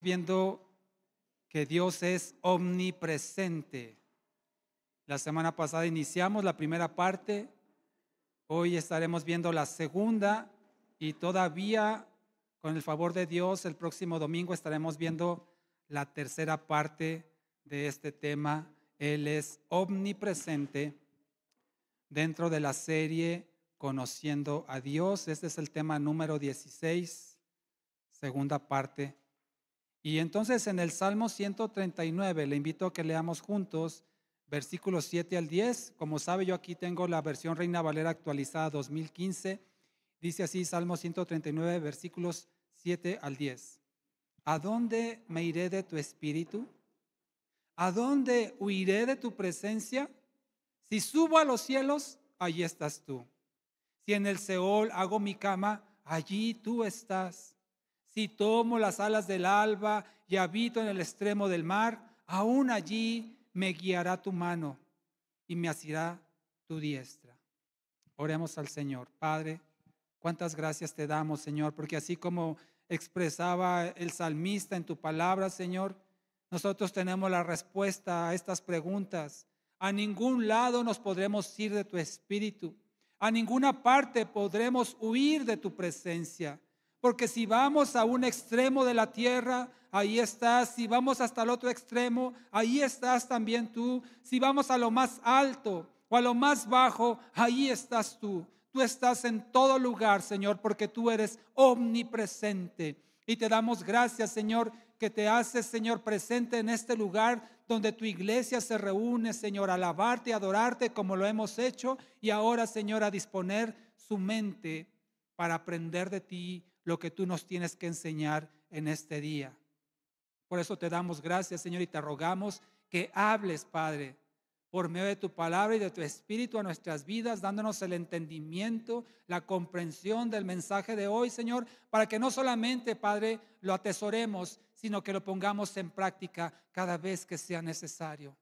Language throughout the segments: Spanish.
Viendo que Dios es omnipresente. La semana pasada iniciamos la primera parte, hoy estaremos viendo la segunda y todavía con el favor de Dios el próximo domingo estaremos viendo la tercera parte de este tema. Él es omnipresente dentro de la serie Conociendo a Dios. Este es el tema número 16, segunda parte. Y entonces en el Salmo 139 le invito a que leamos juntos versículos 7 al 10. Como sabe, yo aquí tengo la versión Reina Valera actualizada 2015. Dice así Salmo 139 versículos 7 al 10. ¿A dónde me iré de tu espíritu? ¿A dónde huiré de tu presencia? Si subo a los cielos, allí estás tú. Si en el Seol hago mi cama, allí tú estás. Si tomo las alas del alba y habito en el extremo del mar, aún allí me guiará tu mano y me asirá tu diestra. Oremos al Señor. Padre, cuántas gracias te damos, Señor, porque así como expresaba el salmista en tu palabra, Señor, nosotros tenemos la respuesta a estas preguntas. A ningún lado nos podremos ir de tu espíritu. A ninguna parte podremos huir de tu presencia. Porque si vamos a un extremo de la tierra, ahí estás. Si vamos hasta el otro extremo, ahí estás también tú. Si vamos a lo más alto o a lo más bajo, ahí estás tú. Tú estás en todo lugar, Señor, porque tú eres omnipresente. Y te damos gracias, Señor, que te haces, Señor, presente en este lugar donde tu iglesia se reúne, Señor, a alabarte y adorarte como lo hemos hecho. Y ahora, Señor, a disponer su mente para aprender de ti lo que tú nos tienes que enseñar en este día. Por eso te damos gracias, Señor, y te rogamos que hables, Padre, por medio de tu palabra y de tu espíritu a nuestras vidas, dándonos el entendimiento, la comprensión del mensaje de hoy, Señor, para que no solamente, Padre, lo atesoremos, sino que lo pongamos en práctica cada vez que sea necesario.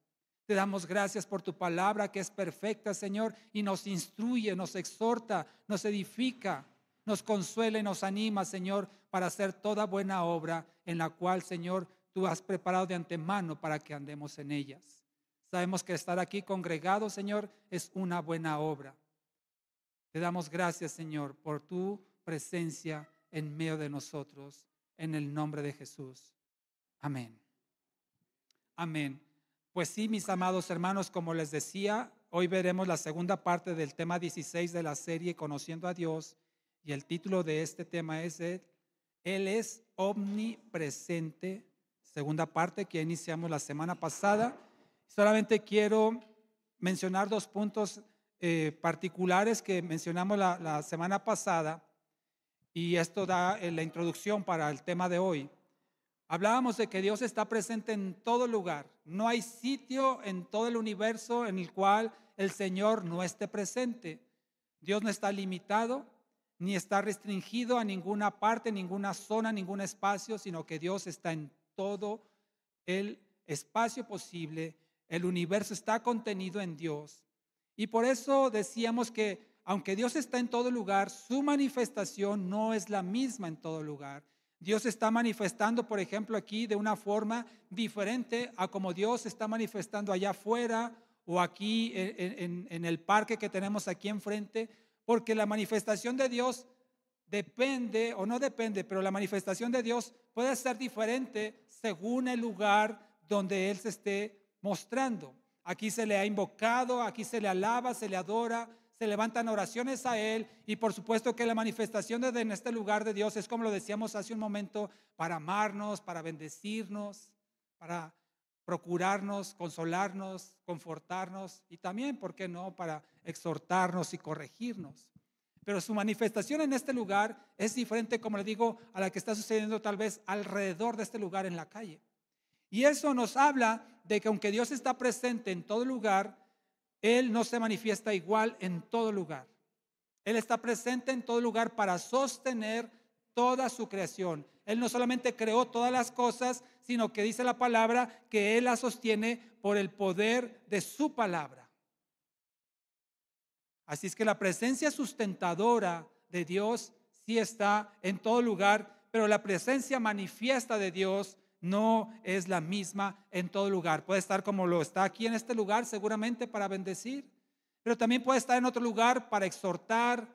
Te damos gracias por tu palabra que es perfecta, Señor, y nos instruye, nos exhorta, nos edifica, nos consuela y nos anima, Señor, para hacer toda buena obra en la cual, Señor, tú has preparado de antemano para que andemos en ellas. Sabemos que estar aquí congregados, Señor, es una buena obra. Te damos gracias, Señor, por tu presencia en medio de nosotros, en el nombre de Jesús. Amén. Amén. Pues sí, mis amados hermanos, como les decía, hoy veremos la segunda parte del tema 16 de la serie Conociendo a Dios. Y el título de este tema es Él es omnipresente. Segunda parte que iniciamos la semana pasada. Solamente quiero mencionar dos puntos particulares que mencionamos la semana pasada. Y esto da la introducción para el tema de hoy. Hablábamos de que Dios está presente en todo lugar. No hay sitio en todo el universo en el cual el Señor no esté presente. Dios no está limitado ni está restringido a ninguna parte, ninguna zona, ningún espacio, sino que Dios está en todo el espacio posible. El universo está contenido en Dios. Y por eso decíamos que aunque Dios está en todo lugar, su manifestación no es la misma en todo lugar. Dios está manifestando, por ejemplo, aquí de una forma diferente a como Dios está manifestando allá afuera o aquí en el parque que tenemos aquí enfrente, porque la manifestación de Dios depende o no depende, pero la manifestación de Dios puede ser diferente según el lugar donde Él se esté mostrando. Aquí se le ha invocado, aquí se le alaba, se le adora, se levantan oraciones a Él y por supuesto que la manifestación en este lugar de Dios es como lo decíamos hace un momento, para amarnos, para bendecirnos, para procurarnos, consolarnos, confortarnos y también, ¿por qué no?, para exhortarnos y corregirnos. Pero su manifestación en este lugar es diferente, como le digo, a la que está sucediendo tal vez alrededor de este lugar en la calle. Y eso nos habla de que aunque Dios está presente en todo lugar, Él no se manifiesta igual en todo lugar. Él está presente en todo lugar para sostener toda su creación. Él no solamente creó todas las cosas, sino que dice la palabra que Él las sostiene por el poder de su palabra. Así es que la presencia sustentadora de Dios sí está en todo lugar, pero la presencia manifiesta de Dios no es la misma en todo lugar. Puede estar como lo está aquí en este lugar, seguramente para bendecir, pero también puede estar en otro lugar para exhortar,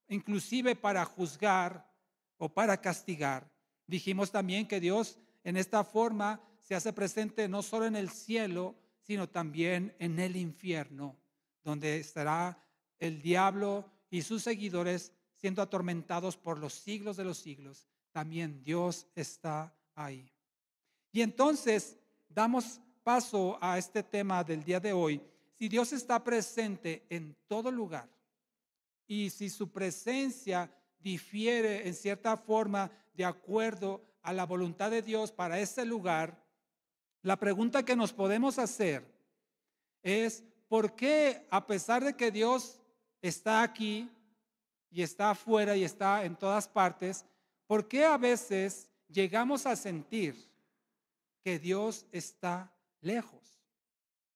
inclusive para juzgar o para castigar. Dijimos también que Dios en esta forma se hace presente no solo en el cielo, sino también en el infierno, donde estará el diablo y sus seguidores siendo atormentados por los siglos de los siglos. También Dios está ahí. Y entonces damos paso a este tema del día de hoy. Si Dios está presente en todo lugar y si su presencia difiere en cierta forma de acuerdo a la voluntad de Dios para ese lugar, la pregunta que nos podemos hacer es: ¿por qué, a pesar de que Dios está aquí y está afuera y está en todas partes, por qué a veces llegamos a sentir que Dios está lejos?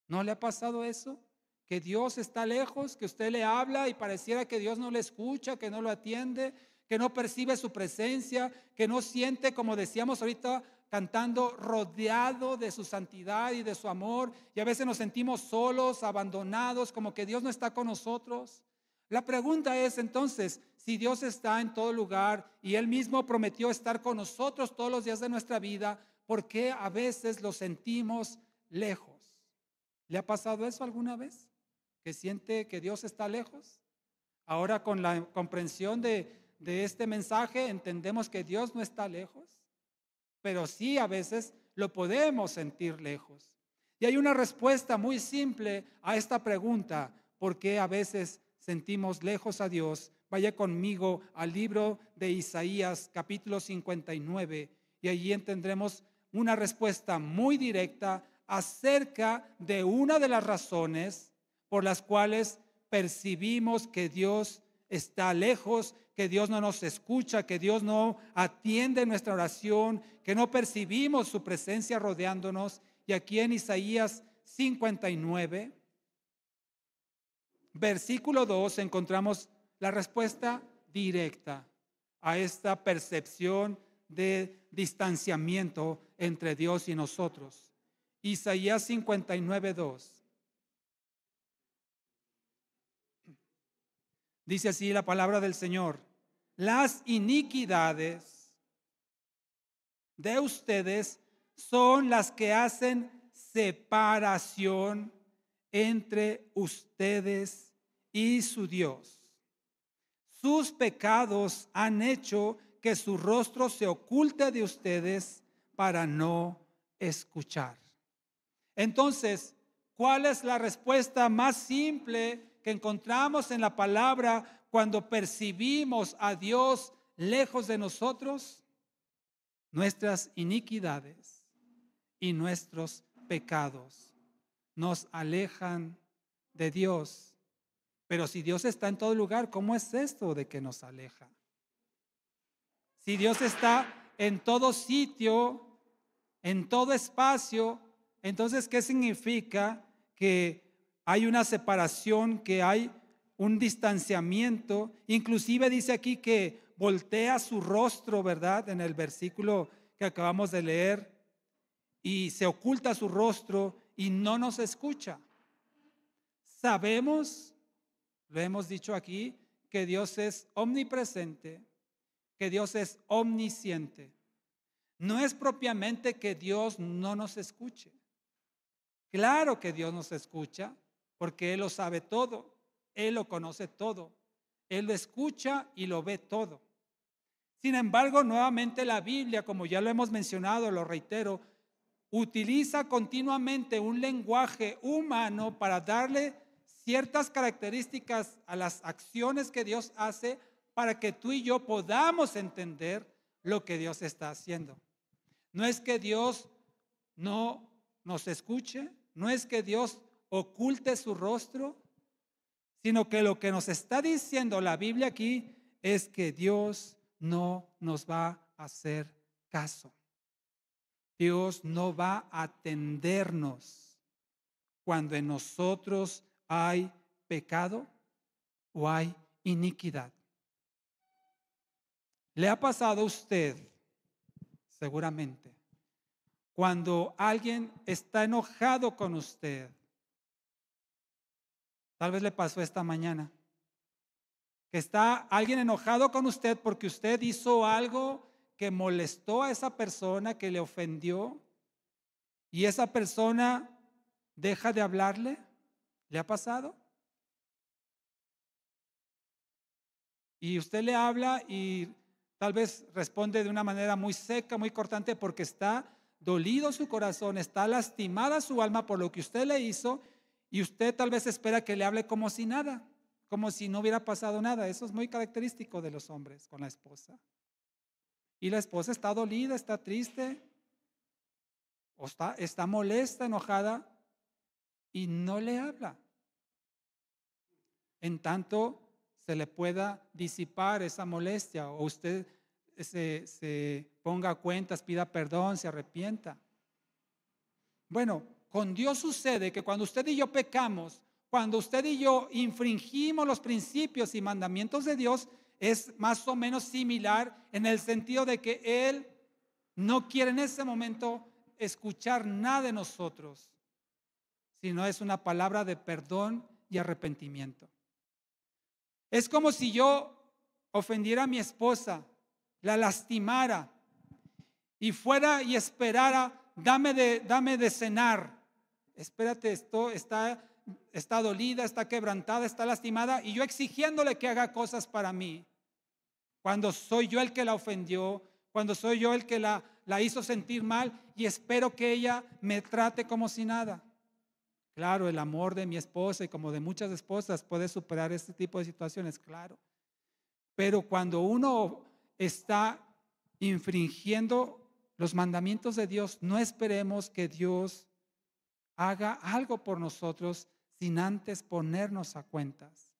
¿No le ha pasado eso? Que Dios está lejos, que usted le habla y pareciera que Dios no le escucha, que no lo atiende, que no percibe su presencia, que no siente, como decíamos ahorita cantando, rodeado de su santidad y de su amor, y a veces nos sentimos solos, abandonados, como que Dios no está con nosotros. La pregunta es entonces, si Dios está en todo lugar y Él mismo prometió estar con nosotros todos los días de nuestra vida, ¿por qué a veces lo sentimos lejos? ¿Le ha pasado eso alguna vez? ¿Que siente que Dios está lejos? Ahora, con la comprensión de este mensaje, entendemos que Dios no está lejos, pero sí a veces lo podemos sentir lejos. Y hay una respuesta muy simple a esta pregunta: ¿por qué a veces sentimos lejos a Dios? Vaya conmigo al libro de Isaías, capítulo 59, y allí tendremos una respuesta muy directa acerca de una de las razones por las cuales percibimos que Dios está lejos, que Dios no nos escucha, que Dios no atiende nuestra oración, que no percibimos su presencia rodeándonos. Y aquí en Isaías 59, versículo 2, encontramos la respuesta directa a esta percepción de distanciamiento entre Dios y nosotros. Isaías 59, 2. Dice así la palabra del Señor: las iniquidades de ustedes son las que hacen separación entre ustedes y su Dios. Sus pecados han hecho que su rostro se oculte de ustedes para no escuchar. Entonces, ¿cuál es la respuesta más simple que encontramos en la palabra cuando percibimos a Dios lejos de nosotros? Nuestras iniquidades y nuestros pecados nos alejan de Dios. Pero si Dios está en todo lugar, ¿cómo es esto de que nos aleja? Si Dios está en todo sitio, en todo espacio, entonces, ¿qué significa? Que hay una separación, que hay un distanciamiento. Inclusive dice aquí que voltea su rostro, ¿verdad? En el versículo que acabamos de leer, y se oculta su rostro y no nos escucha. Sabemos, lo hemos dicho aquí, que Dios es omnipresente, que Dios es omnisciente. No es propiamente que Dios no nos escuche. Claro que Dios nos escucha, porque Él lo sabe todo, Él lo conoce todo, Él lo escucha y lo ve todo. Sin embargo, nuevamente la Biblia, como ya lo hemos mencionado, lo reitero, utiliza continuamente un lenguaje humano para darle ciertas características a las acciones que Dios hace, para que tú y yo podamos entender lo que Dios está haciendo. No es que Dios no nos escuche, no es que Dios oculte su rostro, sino que lo que nos está diciendo la Biblia aquí es que Dios no nos va a hacer caso. Dios no va a atendernos cuando en nosotros hay pecado o hay iniquidad. ¿Le ha pasado a usted, seguramente, cuando alguien está enojado con usted. Tal vez le pasó esta mañana, que está alguien enojado con usted porque usted hizo algo que molestó a esa persona, que le ofendió, y esa persona deja de hablarle. ¿Le ha pasado? Y usted le habla y tal vez responde de una manera muy seca, muy cortante, porque está dolido su corazón, está lastimada su alma por lo que usted le hizo, y usted tal vez espera que le hable como si nada, como si no hubiera pasado nada. Eso es muy característico de los hombres con la esposa. Y la esposa está dolida, está triste, o está molesta, enojada, y no le habla. En tanto se le pueda disipar esa molestia, o usted se ponga a cuentas, pida perdón, se arrepienta. Bueno, con Dios sucede que cuando usted y yo pecamos, cuando usted y yo infringimos los principios y mandamientos de Dios, es más o menos similar en el sentido de que Él no quiere en ese momento escuchar nada de nosotros, sino es una palabra de perdón y arrepentimiento. Es como si yo ofendiera a mi esposa, la lastimara y fuera y esperara, dame de cenar. Espérate, esto está dolida, está quebrantada, está lastimada, y yo exigiéndole que haga cosas para mí, cuando soy yo el que la ofendió, cuando soy yo el que la hizo sentir mal, y espero que ella me trate como si nada. Claro, el amor de mi esposa y como de muchas esposas puede superar este tipo de situaciones, claro. Pero cuando uno está infringiendo los mandamientos de Dios, no esperemos que Dios haga algo por nosotros sin antes ponernos a cuentas.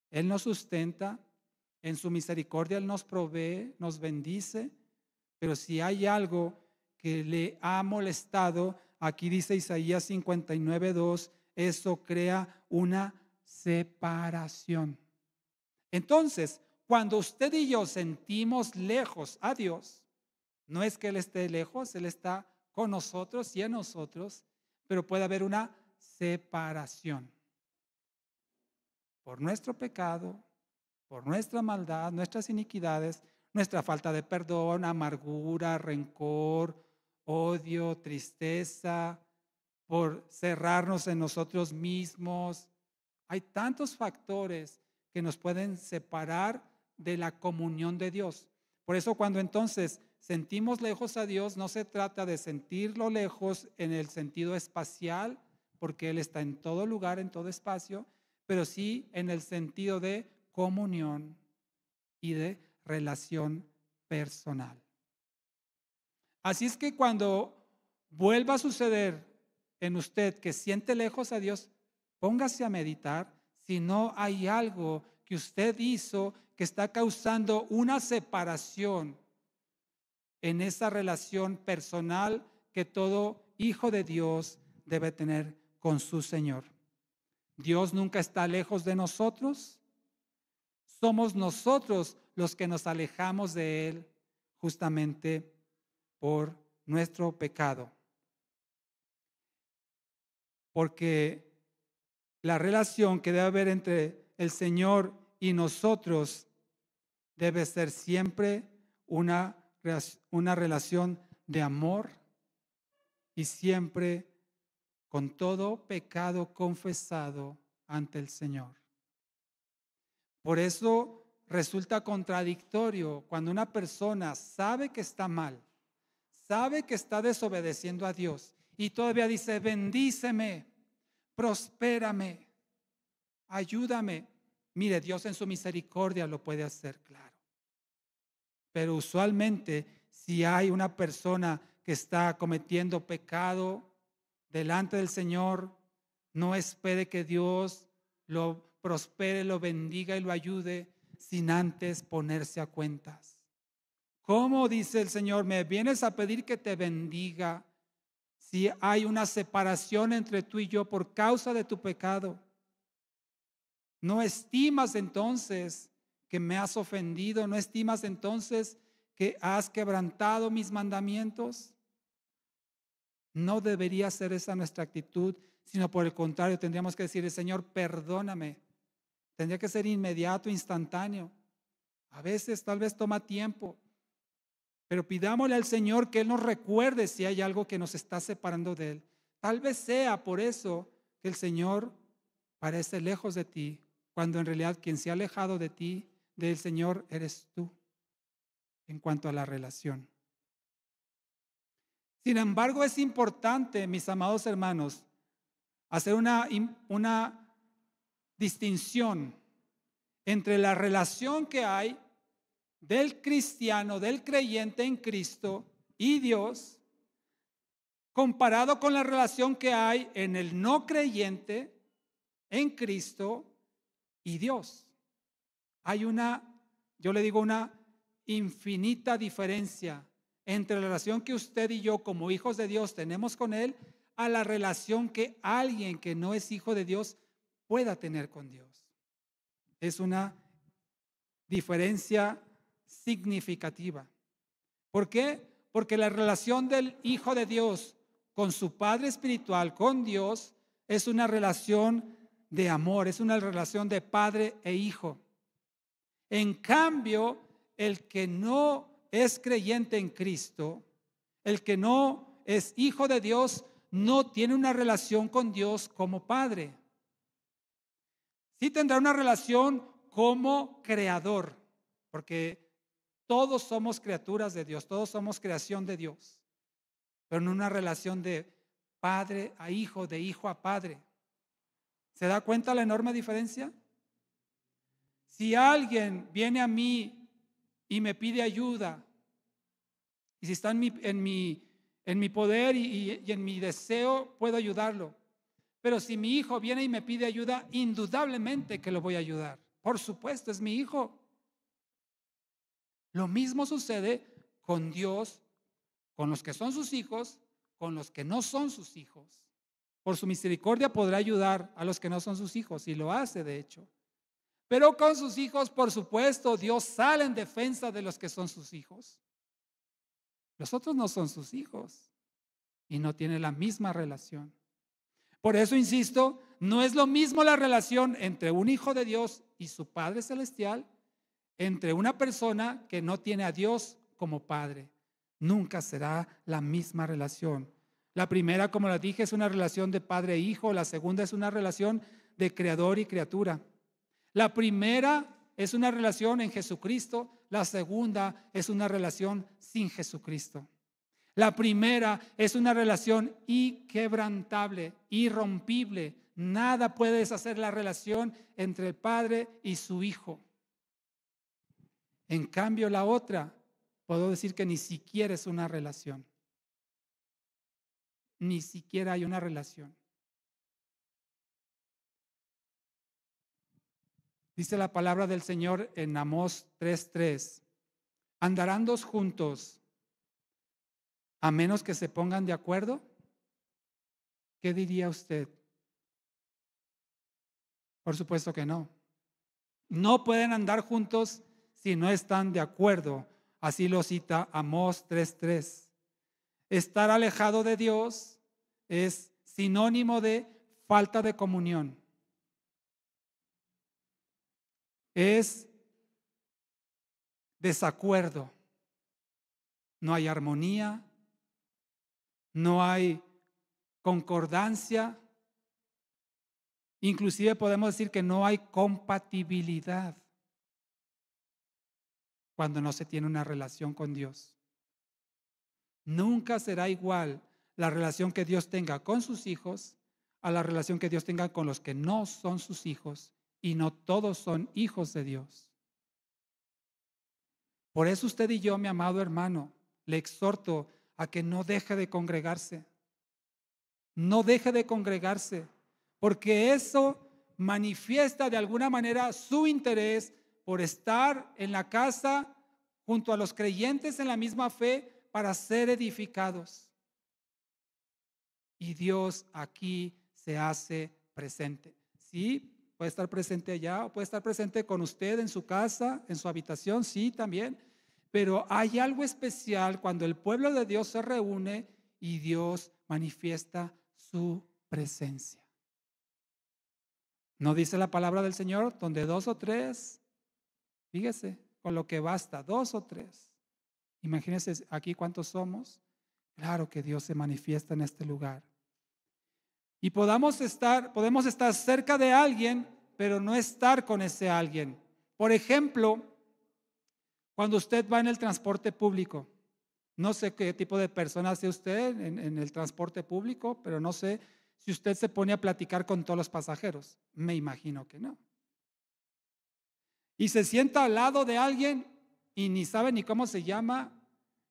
Él nos sustenta, en su misericordia Él nos provee, nos bendice, pero si hay algo que le ha molestado, aquí dice Isaías 59:2, eso crea una separación. Entonces, cuando usted y yo sentimos lejos a Dios, no es que Él esté lejos, Él está con nosotros y en nosotros, pero puede haber una separación por nuestro pecado, por nuestra maldad, nuestras iniquidades, nuestra falta de perdón, amargura, rencor, odio, tristeza, por cerrarnos en nosotros mismos. Hay tantos factores que nos pueden separar de la comunión de Dios. Por eso cuando entonces sentimos lejos a Dios, no se trata de sentirlo lejos en el sentido espacial, porque Él está en todo lugar, en todo espacio, pero sí en el sentido de comunión y de relación personal. Así es que cuando vuelva a suceder en usted que siente lejos a Dios, póngase a meditar si no hay algo que usted hizo que está causando una separación en esa relación personal que todo hijo de Dios debe tener con su Señor. Dios nunca está lejos de nosotros. Somos nosotros los que nos alejamos de Él justamente por nuestro pecado. Porque la relación que debe haber entre el Señor y nosotros debe ser siempre una relación de amor y siempre con todo pecado confesado ante el Señor. Por eso resulta contradictorio cuando una persona sabe que está mal, sabe que está desobedeciendo a Dios y todavía dice, bendíceme, prospérame, ayúdame. Mire, Dios en su misericordia lo puede hacer, claro. Pero usualmente si hay una persona que está cometiendo pecado delante del Señor, no espere que Dios lo prospere, lo bendiga y lo ayude sin antes ponerse a cuentas. ¿Cómo, dice el Señor, me vienes a pedir que te bendiga si hay una separación entre tú y yo por causa de tu pecado? ¿No estimas entonces que me has ofendido? ¿No estimas entonces que has quebrantado mis mandamientos? No debería ser esa nuestra actitud, sino por el contrario, tendríamos que decirle: Señor, perdóname. Tendría que ser inmediato, instantáneo. A veces tal vez toma tiempo, pero pidámosle al Señor que Él nos recuerde si hay algo que nos está separando de Él. Tal vez sea por eso que el Señor parece lejos de ti, cuando en realidad quien se ha alejado de ti, del Señor, eres tú, en cuanto a la relación. Sin embargo, es importante, mis amados hermanos, hacer una distinción entre la relación que hay del cristiano, del creyente en Cristo y Dios, comparado con la relación que hay en el no creyente en Cristo y Dios. Hay yo le digo, una infinita diferencia entre la relación que usted y yo como hijos de Dios tenemos con Él a la relación que alguien que no es hijo de Dios pueda tener con Dios. Es una diferencia significativa. ¿Por qué? Porque la relación del hijo de Dios con su padre espiritual, con Dios, es una relación de amor, es una relación de padre e hijo. En cambio, el que no es creyente en Cristo, el que no es hijo de Dios, no tiene una relación con Dios como padre. Sí tendrá una relación como creador, porque todos somos criaturas de Dios, todos somos creación de Dios, pero en una relación de padre a hijo, de hijo a padre. ¿Se da cuenta la enorme diferencia? Si alguien viene a mí y me pide ayuda, y si está en mi poder y en mi deseo, puedo ayudarlo. Pero si mi hijo viene y me pide ayuda, indudablemente que lo voy a ayudar. Por supuesto, es mi hijo. Lo mismo sucede con Dios, con los que son sus hijos, con los que no son sus hijos. Por su misericordia podrá ayudar a los que no son sus hijos, y lo hace de hecho. Pero con sus hijos, por supuesto, Dios sale en defensa de los que son sus hijos. Los otros no son sus hijos y no tienen la misma relación. Por eso insisto, no es lo mismo la relación entre un hijo de Dios y su Padre Celestial, entre una persona que no tiene a Dios como Padre. Nunca será la misma relación. La primera, como les dije, es una relación de padre e hijo. La segunda es una relación de creador y criatura. La primera es una relación en Jesucristo. La segunda es una relación sin Jesucristo. La primera es una relación inquebrantable, irrompible. Nada puede deshacer la relación entre el Padre y su Hijo. En cambio, la otra, puedo decir que ni siquiera es una relación. Ni siquiera hay una relación. Dice la palabra del Señor en Amós 3:3. ¿Andarán dos juntos a menos que se pongan de acuerdo? ¿Qué diría usted? Por supuesto que no. No pueden andar juntos si no están de acuerdo. Así lo cita Amós 3:3. Estar alejado de Dios es sinónimo de falta de comunión. Es desacuerdo. No hay armonía, no hay concordancia. Inclusive podemos decir que no hay compatibilidad cuando no se tiene una relación con Dios. Nunca será igual la relación que Dios tenga con sus hijos a la relación que Dios tenga con los que no son sus hijos, y no todos son hijos de Dios. Por eso usted y yo, mi amado hermano, le exhorto a que no deje de congregarse. No deje de congregarse, porque eso manifiesta de alguna manera su interés por estar en la casa junto a los creyentes en la misma fe para ser edificados. Y Dios aquí se hace presente. Sí, puede estar presente allá o puede estar presente con usted en su casa, en su habitación, sí, también. Pero hay algo especial cuando el pueblo de Dios se reúne y Dios manifiesta su presencia. ¿No dice la palabra del Señor? Donde dos o tres, fíjese, con lo que basta, dos o tres. Imagínense aquí cuántos somos. Claro que Dios se manifiesta en este lugar. Y podemos estar cerca de alguien, pero no estar con ese alguien. Por ejemplo, cuando usted va en el transporte público, no sé qué tipo de persona sea usted en el transporte público, pero no sé si usted se pone a platicar con todos los pasajeros. Me imagino que no. Y se sienta al lado de alguien y ni sabe ni cómo se llama,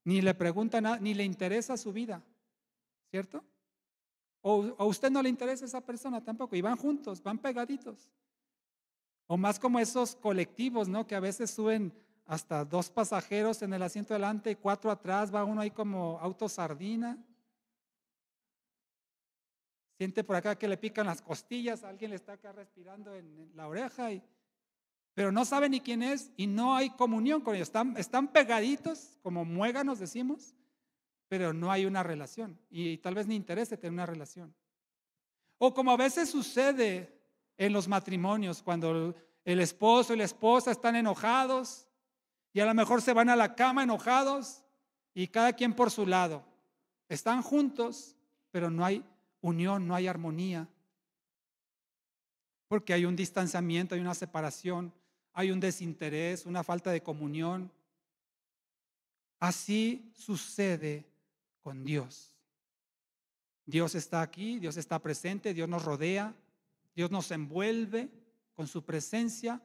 ni le pregunta nada, ni le interesa su vida, ¿cierto? O a usted no le interesa esa persona tampoco, y van juntos, van pegaditos. O más como esos colectivos, ¿no? Que a veces suben hasta dos pasajeros en el asiento delante y cuatro atrás, va uno ahí como auto sardina. Siente por acá que le pican las costillas, alguien le está acá respirando en la oreja, pero no sabe ni quién es y no hay comunión con ellos. Están pegaditos, como muéganos decimos, pero no hay una relación y tal vez ni interese tener una relación. O como a veces sucede en los matrimonios, cuando el esposo y la esposa están enojados y a lo mejor se van a la cama enojados y cada quien por su lado. Están juntos, pero no hay unión, no hay armonía, porque hay un distanciamiento, hay una separación, hay un desinterés, una falta de comunión. Así sucede con Dios. Dios está aquí, Dios está presente, Dios nos rodea, Dios nos envuelve con su presencia,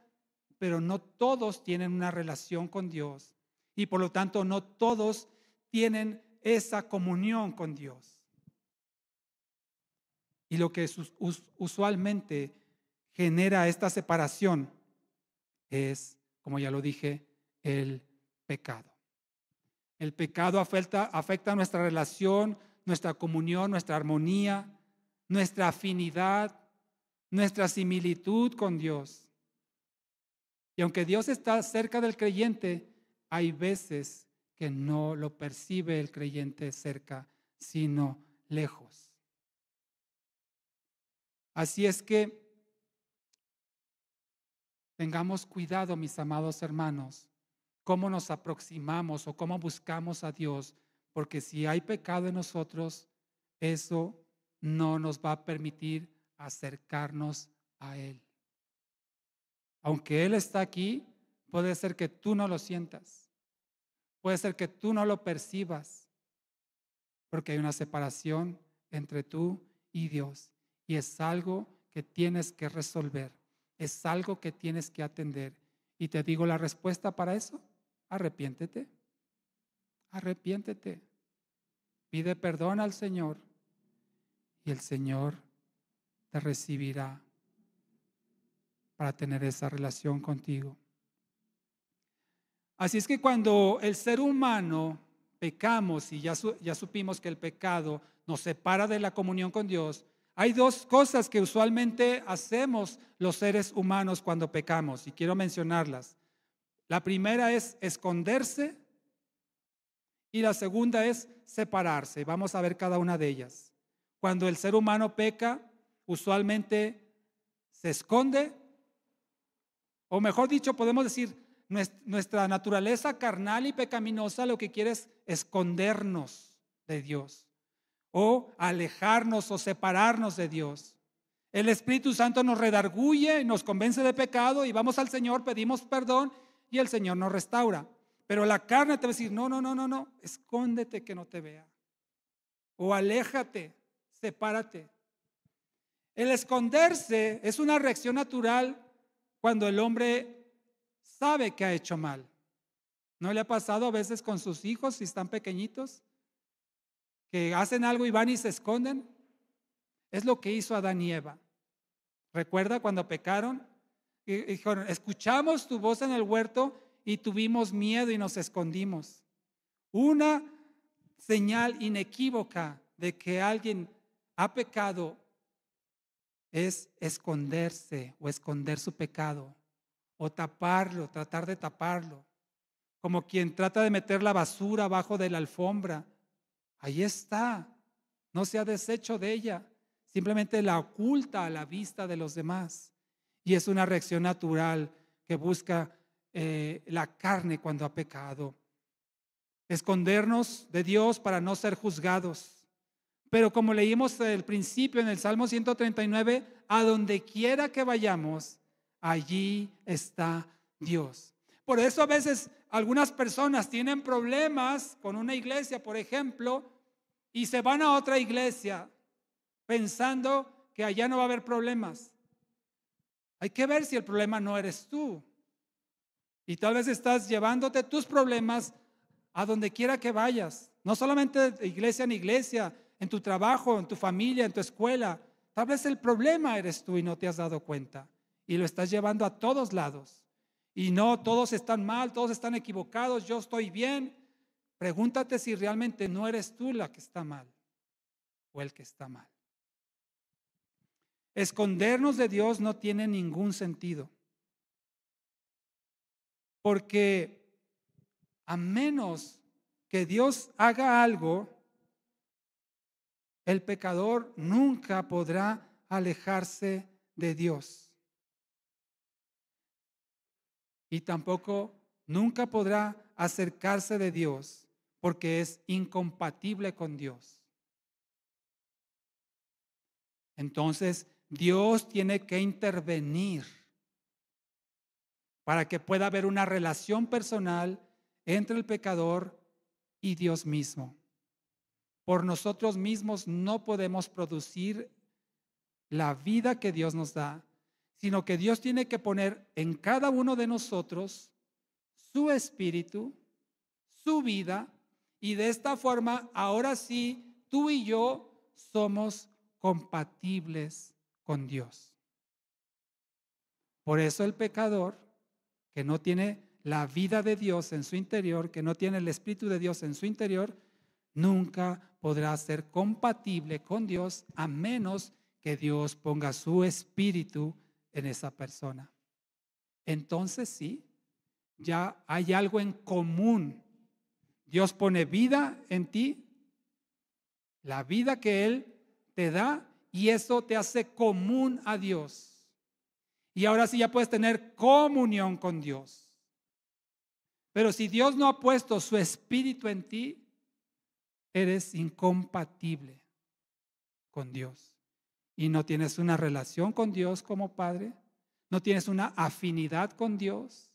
pero no todos tienen una relación con Dios y por lo tanto no todos tienen esa comunión con Dios. Y lo que usualmente genera esta separación es, como ya lo dije, el pecado. El pecado afecta nuestra relación, nuestra comunión, nuestra armonía, nuestra afinidad, nuestra similitud con Dios. Y aunque Dios está cerca del creyente, hay veces que no lo percibe el creyente cerca, sino lejos. Así es que tengamos cuidado, mis amados hermanos, cómo nos aproximamos o cómo buscamos a Dios, porque si hay pecado en nosotros, eso no nos va a permitir acercarnos a Él. Aunque Él está aquí, puede ser que tú no lo sientas, puede ser que tú no lo percibas, porque hay una separación entre tú y Dios, y es algo que tienes que resolver, es algo que tienes que atender. Y te digo la respuesta para eso: arrepiéntete, arrepiéntete, pide perdón al Señor y el Señor te recibirá para tener esa relación contigo. Así es que cuando el ser humano pecamos y ya supimos que el pecado nos separa de la comunión con Dios, hay dos cosas que usualmente hacemos los seres humanos cuando pecamos y quiero mencionarlas. La primera es esconderse y la segunda es separarse. Vamos a ver cada una de ellas. Cuando el ser humano peca, usualmente se esconde, o mejor dicho, podemos decir, nuestra naturaleza carnal y pecaminosa lo que quiere es escondernos de Dios, o alejarnos o separarnos de Dios. El Espíritu Santo nos redarguye, nos convence de pecado y vamos al Señor, pedimos perdón y el Señor nos restaura. Pero la carne te va a decir, no, no, no, no, no, escóndete que no te vea. O aléjate, sepárate. El esconderse es una reacción natural cuando el hombre sabe que ha hecho mal. ¿No le ha pasado a veces con sus hijos si están pequeñitos? Que hacen algo y van y se esconden. Es lo que hizo Adán y Eva. ¿Recuerda cuando pecaron? Y dijeron, escuchamos tu voz en el huerto y tuvimos miedo y nos escondimos. Una señal inequívoca de que alguien ha pecado es esconderse o esconder su pecado o taparlo, tratar de taparlo, como quien trata de meter la basura abajo de la alfombra. Ahí está, no se ha deshecho de ella, simplemente la oculta a la vista de los demás. Y es una reacción natural que busca la carne cuando ha pecado. Escondernos de Dios para no ser juzgados. Pero como leímos al principio en el Salmo 139, a donde quiera que vayamos, allí está Dios. Por eso a veces algunas personas tienen problemas con una iglesia, por ejemplo, y se van a otra iglesia pensando que allá no va a haber problemas. Hay que ver si el problema no eres tú. Y tal vez estás llevándote tus problemas a donde quiera que vayas. No solamente de iglesia en iglesia, en tu trabajo, en tu familia, en tu escuela. Tal vez el problema eres tú y no te has dado cuenta. Y lo estás llevando a todos lados. Y no, todos están mal, todos están equivocados, yo estoy bien. Pregúntate si realmente no eres tú la que está mal o el que está mal. Escondernos de Dios no tiene ningún sentido. Porque a menos que Dios haga algo, el pecador nunca podrá alejarse de Dios. Y tampoco nunca podrá acercarse de Dios porque es incompatible con Dios. Entonces, Dios tiene que intervenir para que pueda haber una relación personal entre el pecador y Dios mismo. Por nosotros mismos no podemos producir la vida que Dios nos da, sino que Dios tiene que poner en cada uno de nosotros su espíritu, su vida, y de esta forma, ahora sí, tú y yo somos compatibles con Dios. Por eso el pecador que no tiene la vida de Dios en su interior, que no tiene el Espíritu de Dios en su interior, nunca podrá ser compatible con Dios a menos que Dios ponga su Espíritu en esa persona. Entonces sí, ya hay algo en común. Dios pone vida en ti, la vida que Él te da, y eso te hace común a Dios. Y ahora sí ya puedes tener comunión con Dios. Pero si Dios no ha puesto su espíritu en ti, eres incompatible con Dios. Y no tienes una relación con Dios como Padre, no tienes una afinidad con Dios,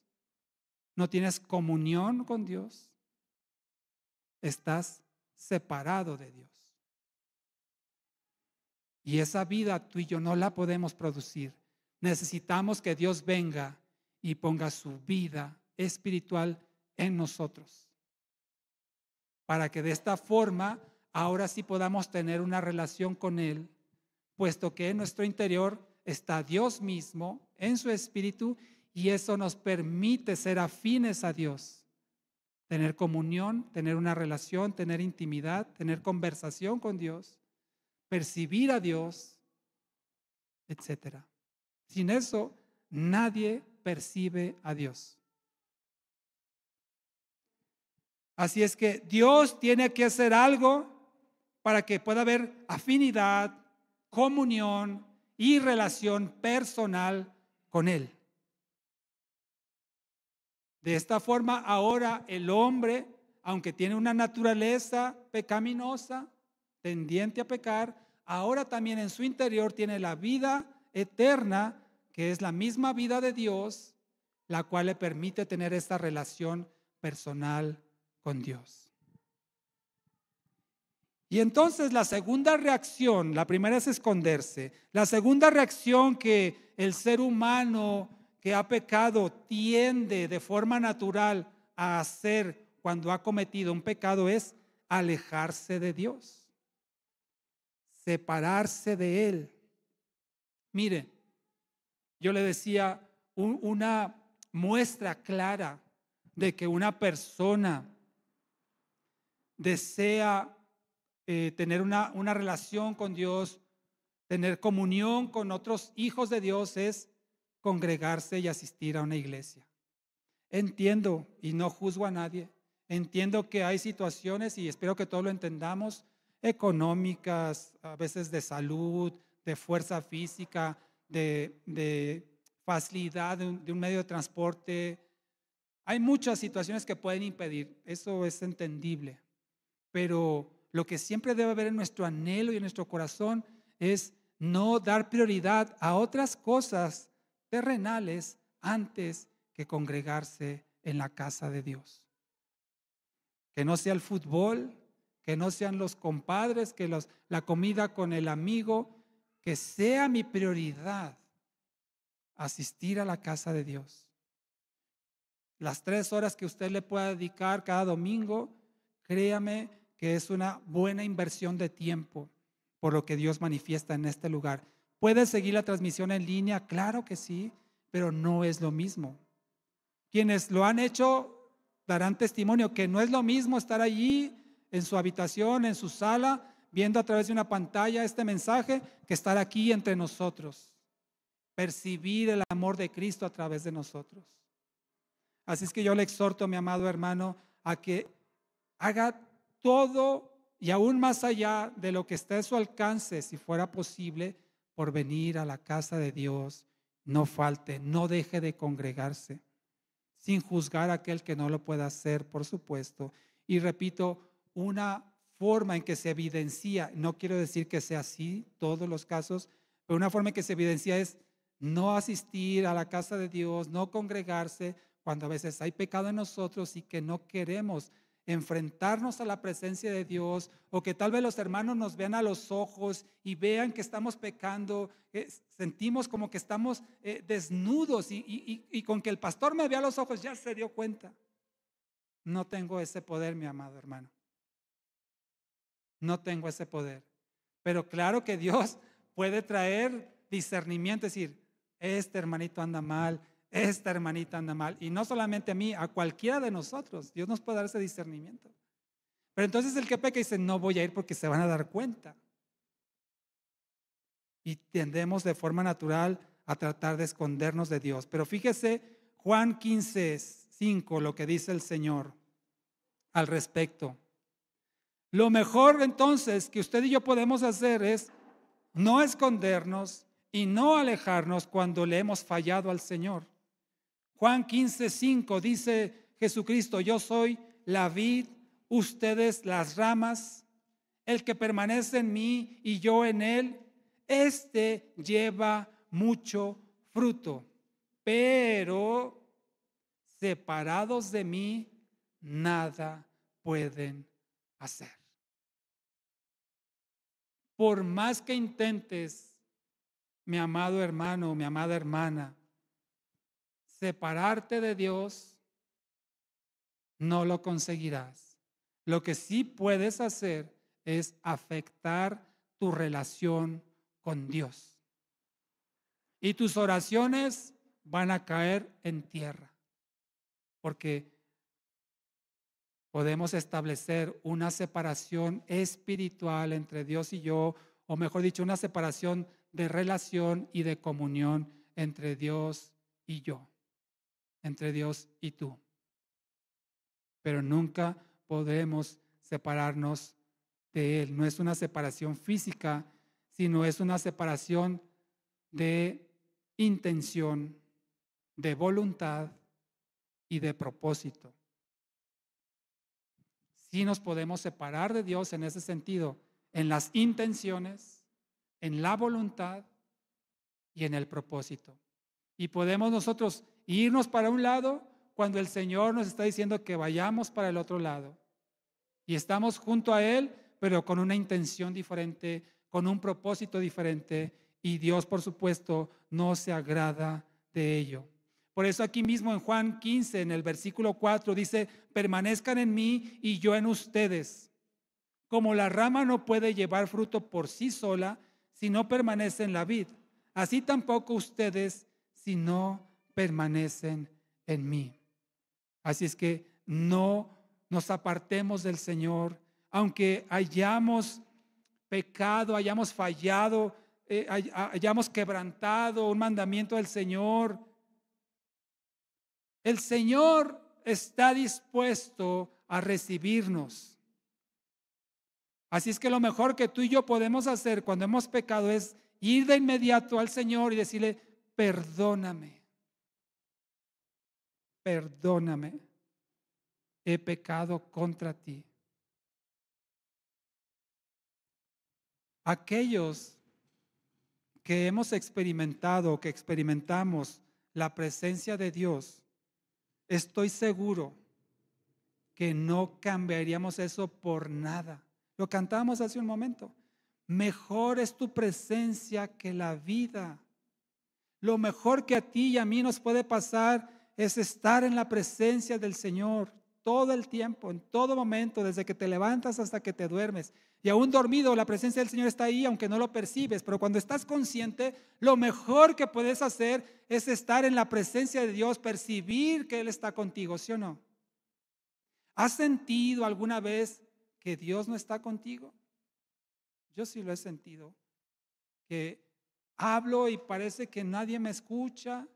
no tienes comunión con Dios. Estás separado de Dios. Y esa vida tú y yo no la podemos producir. Necesitamos que Dios venga y ponga su vida espiritual en nosotros, para que de esta forma ahora sí podamos tener una relación con Él, puesto que en nuestro interior está Dios mismo en su espíritu, y eso nos permite ser afines a Dios, tener comunión, tener una relación, tener intimidad, tener conversación con Dios, percibir a Dios, etcétera. Sin eso, nadie percibe a Dios. Así es que Dios tiene que hacer algo para que pueda haber afinidad, comunión y relación personal con Él. De esta forma, ahora el hombre, aunque tiene una naturaleza pecaminosa, tendiente a pecar, ahora también en su interior tiene la vida eterna, que es la misma vida de Dios, la cual le permite tener esta relación personal con Dios. Y entonces la segunda reacción, la primera es esconderse, la segunda reacción que el ser humano que ha pecado tiende de forma natural a hacer cuando ha cometido un pecado es alejarse de Dios, separarse de Él. Mire, yo le decía una muestra clara de que una persona desea tener una relación con Dios, tener comunión con otros hijos de Dios, es congregarse y asistir a una iglesia. Entiendo y no juzgo a nadie. Entiendo que hay situaciones, y espero que todos lo entendamos, económicas, a veces de salud, de fuerza física, de facilidad de un medio de transporte. Hay muchas situaciones que pueden impedir, eso es entendible, pero lo que siempre debe haber en nuestro anhelo y en nuestro corazón es no dar prioridad a otras cosas terrenales antes que congregarse en la casa de Dios. Que no sea el fútbol, que no sean los compadres, la comida con el amigo, que sea mi prioridad asistir a la casa de Dios. Las 3 horas que usted le pueda dedicar cada domingo, créame que es una buena inversión de tiempo por lo que Dios manifiesta en este lugar. ¿Puede seguir la transmisión en línea? Claro que sí, pero no es lo mismo. Quienes lo han hecho darán testimonio que no es lo mismo estar allí en su habitación, en su sala, viendo a través de una pantalla este mensaje, que estar aquí entre nosotros, percibir el amor de Cristo a través de nosotros. Así es que yo le exhorto, mi amado hermano, a que haga todo y aún más allá de lo que esté a su alcance, si fuera posible, por venir a la casa de Dios. No falte, no deje de congregarse, sin juzgar a aquel que no lo pueda hacer, por supuesto. Y repito, una forma en que se evidencia, no quiero decir que sea así todos los casos, pero una forma en que se evidencia es no asistir a la casa de Dios, no congregarse, cuando a veces hay pecado en nosotros y que no queremos enfrentarnos a la presencia de Dios, o que tal vez los hermanos nos vean a los ojos y vean que estamos pecando, sentimos como que estamos desnudos y con que el pastor me vea a los ojos ya se dio cuenta. No tengo ese poder, mi amado hermano. No tengo ese poder. Pero claro que Dios puede traer discernimiento, es decir, este hermanito anda mal, esta hermanita anda mal. Y no solamente a mí, a cualquiera de nosotros. Dios nos puede dar ese discernimiento. Pero entonces el que peca dice, no voy a ir porque se van a dar cuenta. Y tendemos de forma natural a tratar de escondernos de Dios. Pero fíjese Juan 15:5, lo que dice el Señor al respecto. Lo mejor entonces que usted y yo podemos hacer es no escondernos y no alejarnos cuando le hemos fallado al Señor. Juan 15:5 dice Jesucristo, yo soy la vid, ustedes las ramas, el que permanece en mí y yo en él, este lleva mucho fruto, pero separados de mí, nada pueden hacer. Por más que intentes, mi amado hermano, mi amada hermana, separarte de Dios, no lo conseguirás. Lo que sí puedes hacer es afectar tu relación con Dios. Y tus oraciones van a caer en tierra, porque podemos establecer una separación espiritual entre Dios y yo, o mejor dicho, una separación de relación y de comunión entre Dios y yo, entre Dios y tú. Pero nunca podemos separarnos de Él. No es una separación física, sino es una separación de intención, de voluntad y de propósito. Sí nos podemos separar de Dios en ese sentido, en las intenciones, en la voluntad y en el propósito. Y podemos nosotros irnos para un lado cuando el Señor nos está diciendo que vayamos para el otro lado. Y estamos junto a Él, pero con una intención diferente, con un propósito diferente. Y Dios, por supuesto, no se agrada de ello. Por eso aquí mismo en Juan 15, en el versículo 4, dice, permanezcan en mí y yo en ustedes. Como la rama no puede llevar fruto por sí sola si no permanece en la vid, así tampoco ustedes si no permanecen en mí. Así es que no nos apartemos del Señor, aunque hayamos pecado, hayamos fallado, hayamos quebrantado un mandamiento del Señor. El Señor está dispuesto a recibirnos. Así es que lo mejor que tú y yo podemos hacer cuando hemos pecado es ir de inmediato al Señor y decirle, perdóname, perdóname, he pecado contra ti. Aquellos que hemos experimentado, que experimentamos la presencia de Dios, estoy seguro que no cambiaríamos eso por nada. Lo cantamos hace un momento. Mejor es tu presencia que la vida. Lo mejor que a ti y a mí nos puede pasar es estar en la presencia del Señor todo el tiempo, en todo momento, desde que te levantas hasta que te duermes. Y aún dormido, la presencia del Señor está ahí, aunque no lo percibes. Pero cuando estás consciente, lo mejor que puedes hacer es estar en la presencia de Dios, percibir que Él está contigo, ¿sí o no? ¿Has sentido alguna vez que Dios no está contigo? Yo sí lo he sentido, que hablo y parece que nadie me escucha.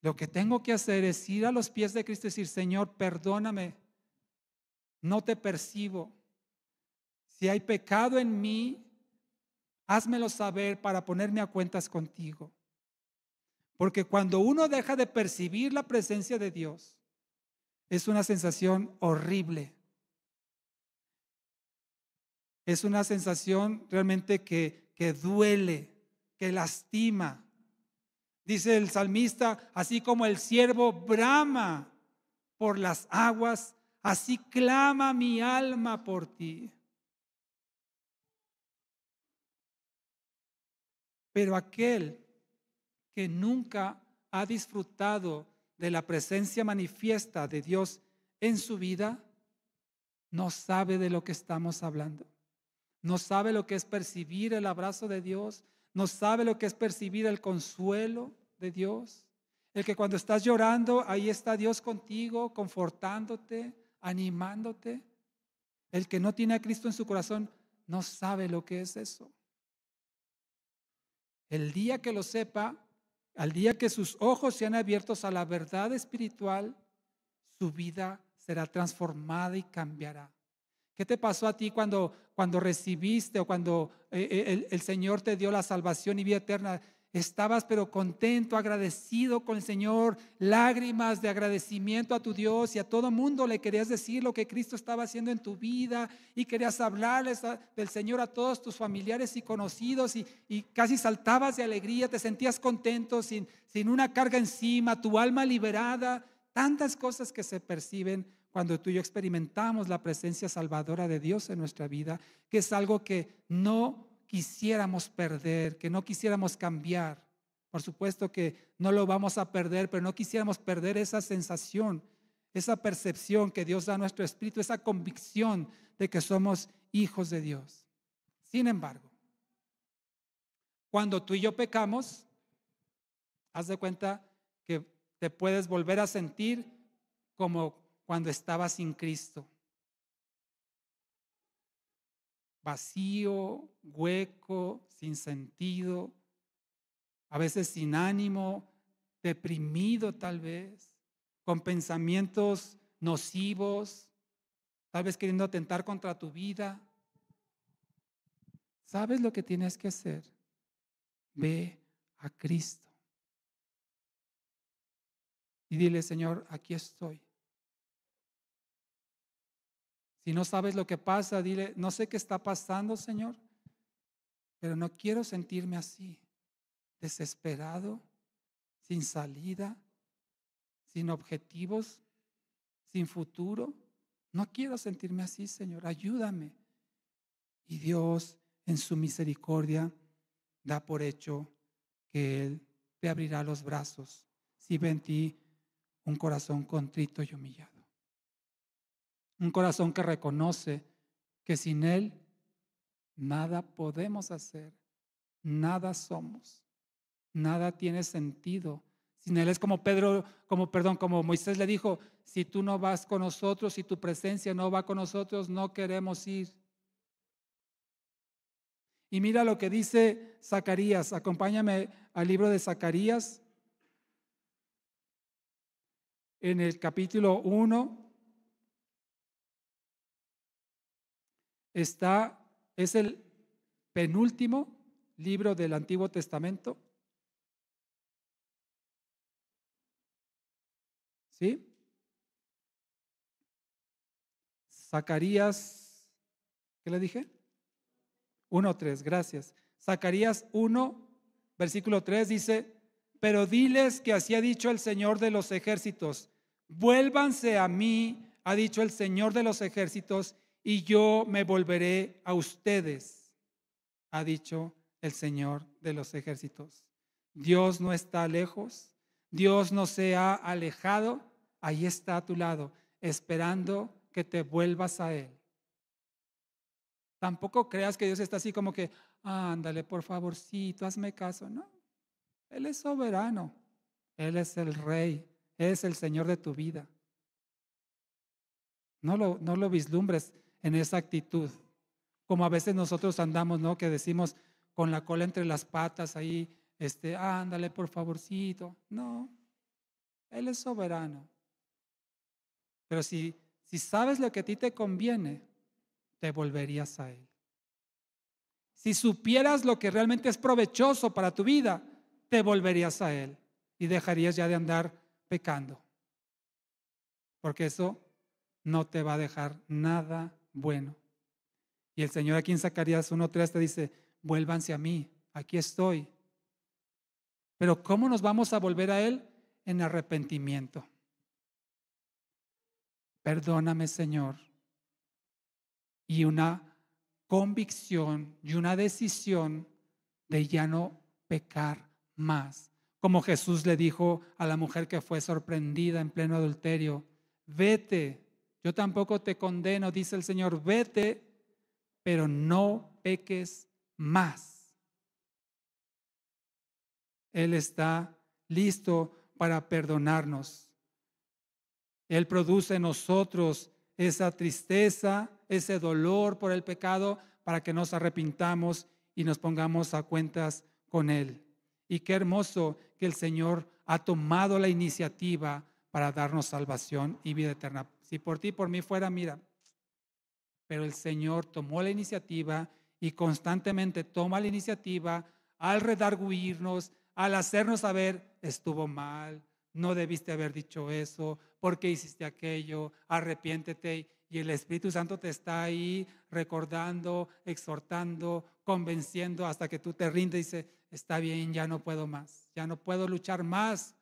Lo que tengo que hacer es ir a los pies de Cristo y decir, Señor, perdóname, no te percibo. Si hay pecado en mí, házmelo saber para ponerme a cuentas contigo. Porque cuando uno deja de percibir la presencia de Dios, es una sensación horrible. Es una sensación realmente que duele, que lastima. Dice el salmista, así como el ciervo brama por las aguas, así clama mi alma por ti. Pero aquel que nunca ha disfrutado de la presencia manifiesta de Dios en su vida, no sabe de lo que estamos hablando. No sabe lo que es percibir el abrazo de Dios. No sabe lo que es percibir el consuelo de Dios. El que cuando estás llorando, ahí está Dios contigo, confortándote, animándote. El que no tiene a Cristo en su corazón, no sabe lo que es eso. El día que lo sepa, al día que sus ojos sean abiertos a la verdad espiritual, su vida será transformada y cambiará. ¿Qué te pasó a ti cuando recibiste o cuando el Señor te dio la salvación y vida eterna? Estabas pero contento, agradecido con el Señor, lágrimas de agradecimiento a tu Dios y a todo mundo le querías decir lo que Cristo estaba haciendo en tu vida y querías hablarles del Señor a todos tus familiares y conocidos y casi saltabas de alegría, te sentías contento sin una carga encima, tu alma liberada, tantas cosas que se perciben cuando tú y yo experimentamos la presencia salvadora de Dios en nuestra vida, que es algo que no quisiéramos perder, que no quisiéramos cambiar. Por supuesto que no lo vamos a perder, pero no quisiéramos perder esa sensación, esa percepción que Dios da a nuestro espíritu, esa convicción de que somos hijos de Dios. Sin embargo, cuando tú y yo pecamos, haz de cuenta que te puedes volver a sentir como cuando estabas sin Cristo. Vacío, hueco, sin sentido, a veces sin ánimo, deprimido tal vez, con pensamientos nocivos, tal vez queriendo atentar contra tu vida. ¿Sabes lo que tienes que hacer? Ve a Cristo y dile, Señor, aquí estoy. Si no sabes lo que pasa, dile, no sé qué está pasando, Señor, pero no quiero sentirme así, desesperado, sin salida, sin objetivos, sin futuro. No quiero sentirme así, Señor, ayúdame. Y Dios, en su misericordia, da por hecho que Él te abrirá los brazos si ve en ti un corazón contrito y humillado. Un corazón que reconoce que sin Él nada podemos hacer, nada somos, nada tiene sentido. Sin Él es como como Moisés le dijo, si tú no vas con nosotros, si tu presencia no va con nosotros, no queremos ir. Y mira lo que dice Zacarías, acompáñame al libro de Zacarías, en el capítulo 1, es el penúltimo libro del Antiguo Testamento. ¿Sí? Zacarías, ¿qué le dije? 1:3, gracias. Zacarías 1, versículo 3 dice: pero diles que así ha dicho el Señor de los ejércitos, vuélvanse a mí, ha dicho el Señor de los ejércitos, y yo me volveré a ustedes, ha dicho el Señor de los ejércitos. Dios no está lejos, Dios no se ha alejado, ahí está a tu lado, esperando que te vuelvas a Él. Tampoco creas que Dios está así como que, ándale, por favorcito, hazme caso. No, Él es soberano, Él es el Rey, Él es el Señor de tu vida. No lo vislumbres en esa actitud, como a veces nosotros andamos, ¿no? Que decimos con la cola entre las patas ahí, ándale, por favorcito. No, Él es soberano. Pero si sabes lo que a ti te conviene, te volverías a Él. Si supieras lo que realmente es provechoso para tu vida, te volverías a Él y dejarías ya de andar pecando. Porque eso no te va a dejar nada bueno. Y el Señor aquí en Zacarías 1:3 te dice, vuélvanse a mí, aquí estoy. Pero ¿cómo nos vamos a volver a Él? En arrepentimiento. Perdóname, Señor. Y una convicción y una decisión de ya no pecar más. Como Jesús le dijo a la mujer que fue sorprendida en pleno adulterio, vete, yo tampoco te condeno, dice el Señor, vete, pero no peques más. Él está listo para perdonarnos. Él produce en nosotros esa tristeza, ese dolor por el pecado, para que nos arrepintamos y nos pongamos a cuentas con Él. Y qué hermoso que el Señor ha tomado la iniciativa para darnos salvación y vida eterna. Si por ti, por mí fuera, mira, pero el Señor tomó la iniciativa y constantemente toma la iniciativa al redarguirnos, al hacernos saber, estuvo mal, no debiste haber dicho eso, ¿por qué hiciste aquello? Arrepiéntete. Y el Espíritu Santo te está ahí recordando, exhortando, convenciendo hasta que tú te rindes y dices, está bien, ya no puedo más, ya no puedo luchar más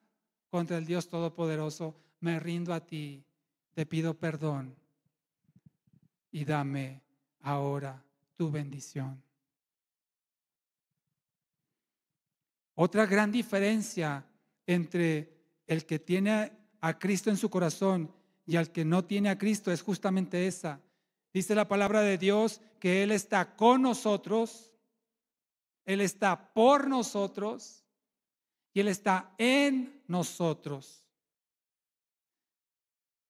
contra el Dios Todopoderoso, me rindo a ti, te pido perdón y dame ahora tu bendición. Otra gran diferencia entre el que tiene a Cristo en su corazón y al que no tiene a Cristo es justamente esa. Dice la palabra de Dios que Él está con nosotros, Él está por nosotros y Él está en nosotros.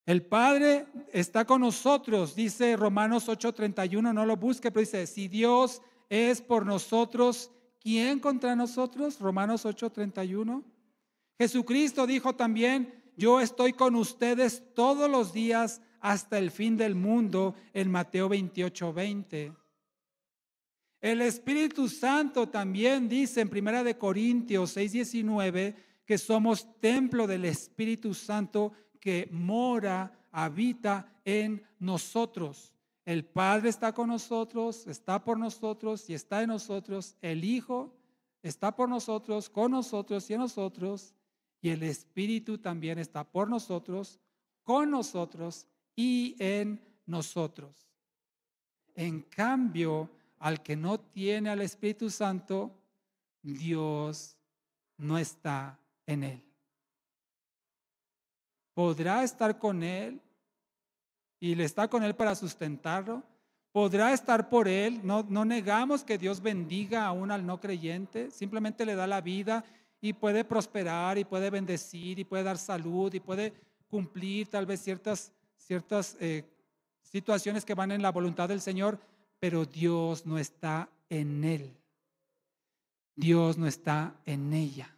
El Padre está con nosotros, dice Romanos 8:31, no lo busque, pero dice, si Dios es por nosotros, ¿quién contra nosotros? Romanos 8:31. Jesucristo dijo también, yo estoy con ustedes todos los días hasta el fin del mundo, en Mateo 28:20. El Espíritu Santo también dice en 1 de Corintios 6:19 que somos templo del Espíritu Santo que mora, habita en nosotros. El Padre está con nosotros, está por nosotros y está en nosotros. El Hijo está por nosotros, con nosotros y en nosotros. Y el Espíritu también está por nosotros, con nosotros y en nosotros. En cambio, al que no tiene al Espíritu Santo, Dios no está en él. Podrá estar con él y le está con él para sustentarlo. Podrá estar por él. No negamos que Dios bendiga aún al no creyente. Simplemente le da la vida y puede prosperar y puede bendecir y puede dar salud y puede cumplir tal vez ciertas situaciones que van en la voluntad del Señor, pero Dios no está en él. Dios no está en ella.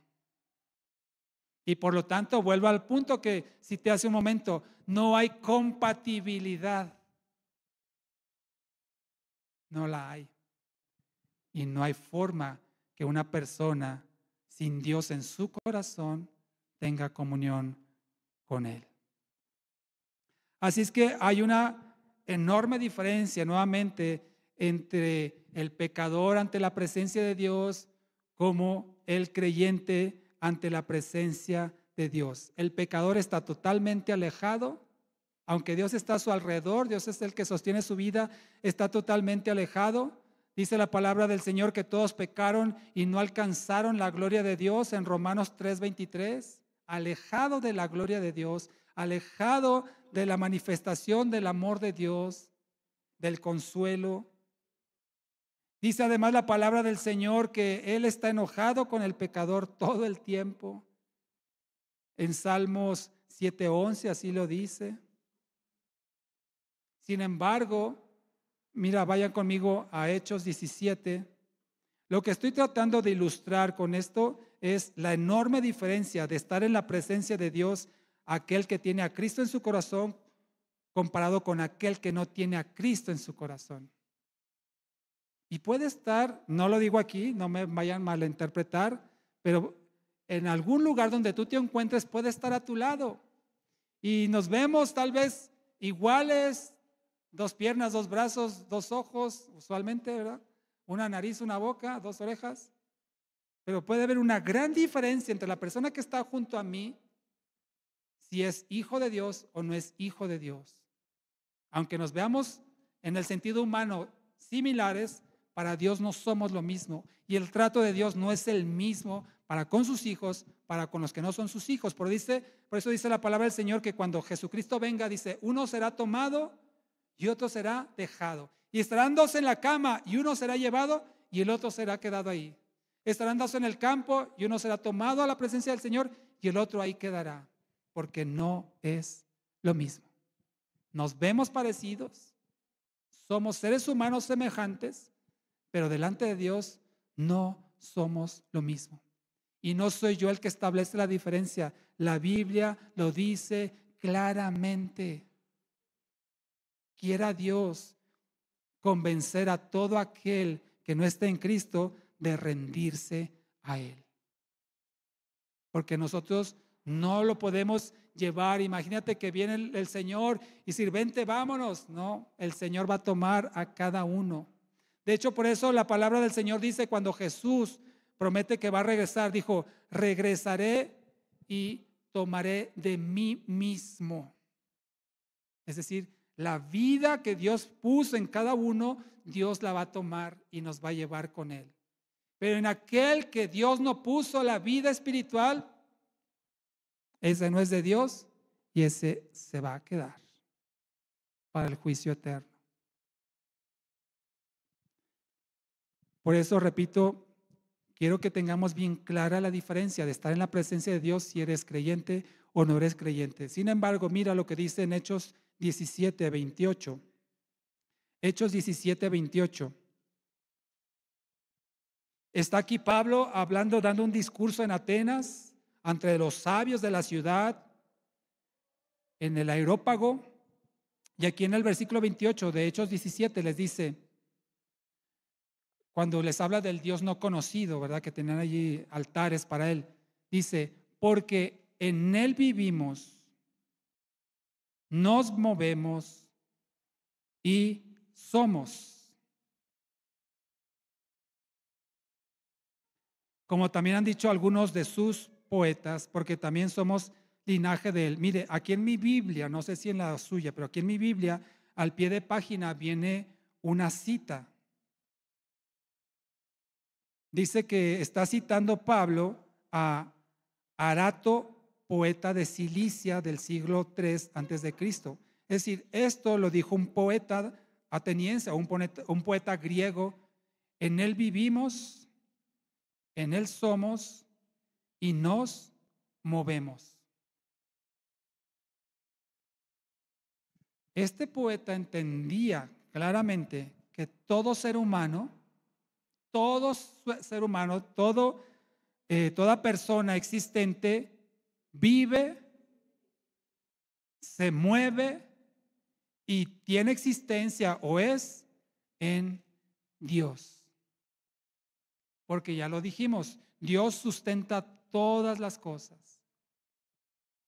Y por lo tanto, vuelvo al punto que cité hace un momento, no hay compatibilidad. No la hay. Y no hay forma que una persona sin Dios en su corazón tenga comunión con Él. Así es que hay una enorme diferencia nuevamente entre el pecador ante la presencia de Dios como el creyente ante la presencia de Dios. El pecador está totalmente alejado, aunque Dios está a su alrededor, Dios es el que sostiene su vida, está totalmente alejado. Dice la palabra del Señor que todos pecaron y no alcanzaron la gloria de Dios en Romanos 3:23, alejado de la gloria de Dios, alejado de la manifestación del amor de Dios, del consuelo. Dice además la palabra del Señor que Él está enojado con el pecador todo el tiempo. En Salmos 7:11 así lo dice. Sin embargo, mira, vayan conmigo a Hechos 17. Lo que estoy tratando de ilustrar con esto es la enorme diferencia de estar en la presencia de Dios, aquel que tiene a Cristo en su corazón, comparado con aquel que no tiene a Cristo en su corazón. Y puede estar, no lo digo aquí, no me vayan a malinterpretar, pero en algún lugar donde tú te encuentres puede estar a tu lado. Y nos vemos tal vez iguales, dos piernas, dos brazos, dos ojos, usualmente, ¿verdad? Una nariz, una boca, dos orejas. Pero puede haber una gran diferencia entre la persona que está junto a mí, si es hijo de Dios o no es hijo de Dios. Aunque nos veamos en el sentido humano similares, para Dios no somos lo mismo. Y el trato de Dios no es el mismo para con sus hijos, para con los que no son sus hijos. Por eso dice la palabra del Señor que cuando Jesucristo venga, dice, uno será tomado y otro será dejado. Y estarán dos en la cama y uno será llevado y el otro será quedado ahí. Estarán dos en el campo y uno será tomado a la presencia del Señor y el otro ahí quedará, porque no es lo mismo. Nos vemos parecidos, somos seres humanos semejantes, pero delante de Dios no somos lo mismo. Y no soy yo el que establece la diferencia. La Biblia lo dice claramente. Quiera Dios convencer a todo aquel que no esté en Cristo de rendirse a Él. Porque nosotros no lo podemos llevar. Imagínate que viene el Señor y decir, vente, vámonos. No, el Señor va a tomar a cada uno. De hecho, por eso la palabra del Señor dice, cuando Jesús promete que va a regresar, dijo, regresaré y tomaré de mí mismo. Es decir, la vida que Dios puso en cada uno, Dios la va a tomar y nos va a llevar con Él. Pero en aquel que Dios no puso la vida espiritual, ese no es de Dios y ese se va a quedar para el juicio eterno. Por eso, repito, quiero que tengamos bien clara la diferencia de estar en la presencia de Dios si eres creyente o no eres creyente. Sin embargo, mira lo que dice en Hechos 17:28. Hechos 17:28. Está aquí Pablo hablando, dando un discurso en Atenas, ante los sabios de la ciudad, en el Areópago. Y aquí en el versículo 28 de Hechos 17 les dice, cuando les habla del Dios no conocido, ¿verdad? Que tenían allí altares para Él. Dice, porque en Él vivimos, nos movemos y somos. Como también han dicho algunos de sus poetas, porque también somos linaje de Él. Mire, aquí en mi Biblia, no sé si en la suya, pero aquí en mi Biblia, al pie de página viene una cita. Dice que está citando Pablo a Arato, poeta de Cilicia del siglo III antes de Cristo. Es decir, esto lo dijo un poeta ateniense, un poeta griego. En él vivimos, en él somos y nos movemos. Este poeta entendía claramente que todo ser humano, toda persona existente vive, se mueve y tiene existencia o es en Dios. Porque ya lo dijimos, Dios sustenta todas las cosas.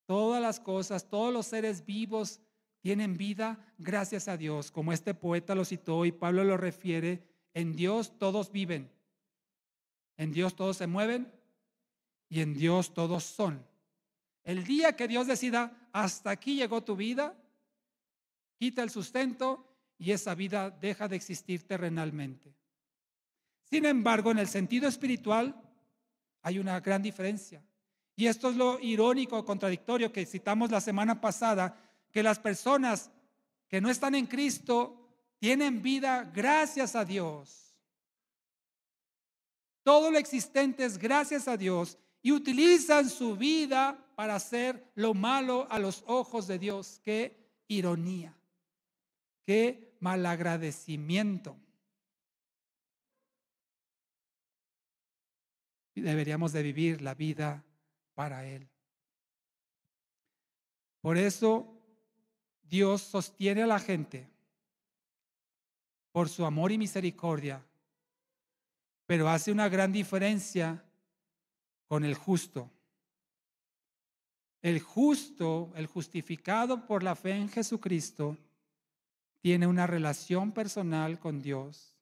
Todas las cosas, todos los seres vivos tienen vida gracias a Dios. Como este poeta lo citó y Pablo lo refiere, en Dios todos viven, en Dios todos se mueven y en Dios todos son. El día que Dios decida, hasta aquí llegó tu vida, quita el sustento y esa vida deja de existir terrenalmente. Sin embargo, en el sentido espiritual hay una gran diferencia. Y esto es lo irónico, contradictorio que citamos la semana pasada, que las personas que no están en Cristo tienen vida gracias a Dios. Todo lo existente es gracias a Dios y utilizan su vida para hacer lo malo a los ojos de Dios. Qué ironía, qué malagradecimiento. Deberíamos de vivir la vida para Él. Por eso Dios sostiene a la gente por su amor y misericordia, pero hace una gran diferencia con el justo. El justo, el justificado por la fe en Jesucristo, tiene una relación personal con Dios,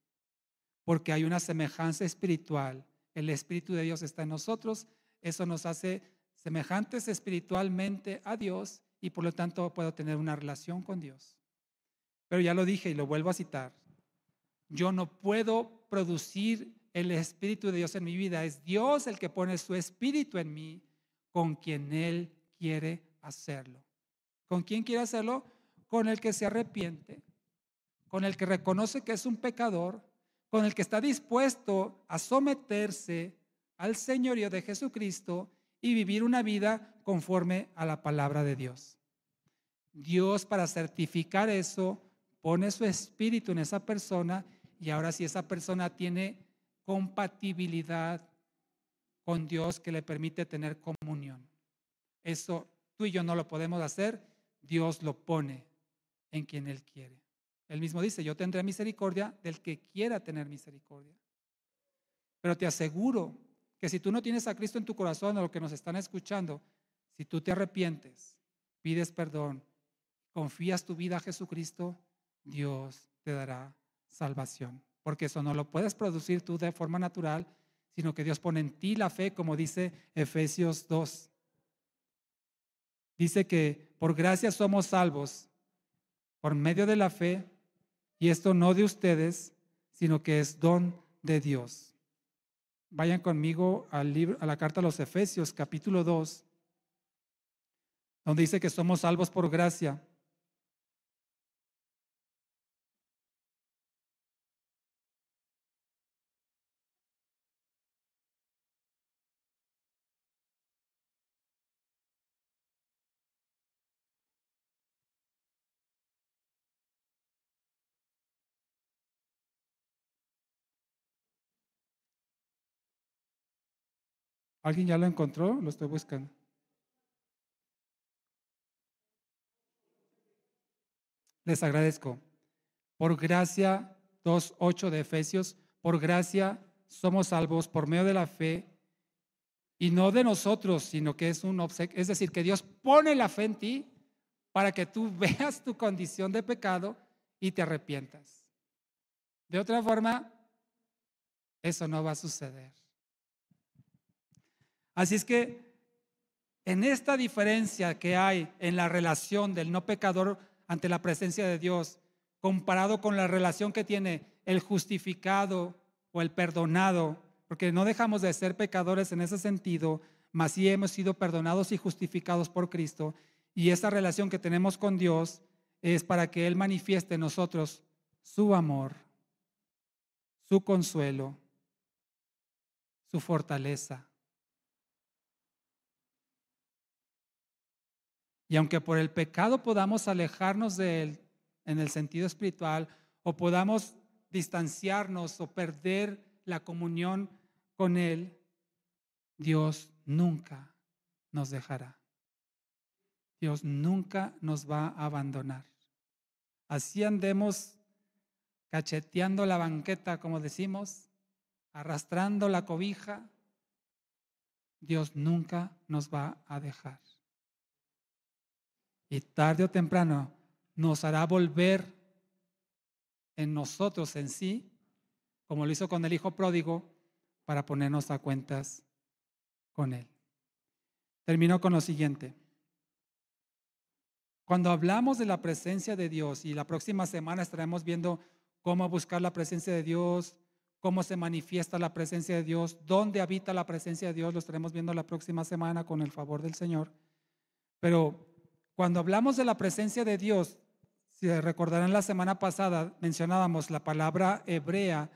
porque hay una semejanza espiritual. El Espíritu de Dios está en nosotros, eso nos hace semejantes espiritualmente a Dios y por lo tanto puedo tener una relación con Dios. Pero ya lo dije y lo vuelvo a citar, yo no puedo producir el Espíritu de Dios en mi vida, es Dios el que pone su Espíritu en mí con quien Él quiere hacerlo. ¿Con quién quiere hacerlo? Con el que se arrepiente, con el que reconoce que es un pecador, con el que está dispuesto a someterse al señorío de Jesucristo y vivir una vida conforme a la palabra de Dios. Dios, para certificar eso, pone su espíritu en esa persona y ahora si esa persona tiene compatibilidad con Dios que le permite tener comunión. Eso tú y yo no lo podemos hacer, Dios lo pone en quien Él quiere. Él mismo dice, yo tendré misericordia del que quiera tener misericordia. Pero te aseguro que si tú no tienes a Cristo en tu corazón o lo que nos están escuchando, si tú te arrepientes, pides perdón, confías tu vida a Jesucristo, Dios te dará salvación. Porque eso no lo puedes producir tú de forma natural, sino que Dios pone en ti la fe, como dice Efesios 2. Dice que por gracia somos salvos por medio de la fe, y esto no de ustedes, sino que es don de Dios. Vayan conmigo al libro, a la carta a los Efesios, capítulo 2, donde dice que somos salvos por gracia. ¿Alguien ya lo encontró? Lo estoy buscando. Les agradezco. Por gracia, 2:8 de Efesios, por gracia somos salvos por medio de la fe y no de nosotros, sino que es un obsequio. Es decir, que Dios pone la fe en ti para que tú veas tu condición de pecado y te arrepientas. De otra forma, eso no va a suceder. Así es que en esta diferencia que hay en la relación del no pecador ante la presencia de Dios, comparado con la relación que tiene el justificado o el perdonado, porque no dejamos de ser pecadores en ese sentido, mas sí hemos sido perdonados y justificados por Cristo, y esa relación que tenemos con Dios es para que Él manifieste en nosotros su amor, su consuelo, su fortaleza. Y aunque por el pecado podamos alejarnos de Él en el sentido espiritual, o podamos distanciarnos o perder la comunión con Él, Dios nunca nos dejará. Dios nunca nos va a abandonar. Así andemos cacheteando la banqueta, como decimos, arrastrando la cobija, Dios nunca nos va a dejar. Y tarde o temprano nos hará volver en nosotros en sí, como lo hizo con el hijo pródigo, para ponernos a cuentas con él. Termino con lo siguiente. Cuando hablamos de la presencia de Dios, y la próxima semana estaremos viendo cómo buscar la presencia de Dios, cómo se manifiesta la presencia de Dios, dónde habita la presencia de Dios, lo estaremos viendo la próxima semana con el favor del Señor. Pero cuando hablamos de la presencia de Dios, si recordarán la semana pasada mencionábamos la palabra hebrea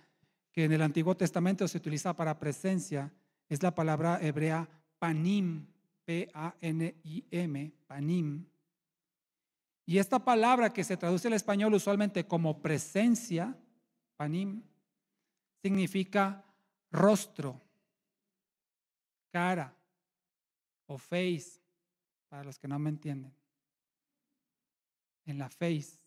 que en el Antiguo Testamento se utiliza para presencia, es la palabra hebrea panim, P-A-N-I-M, panim. Y esta palabra que se traduce al español usualmente como presencia, panim, significa rostro, cara o face, para los que no me entienden. En la face.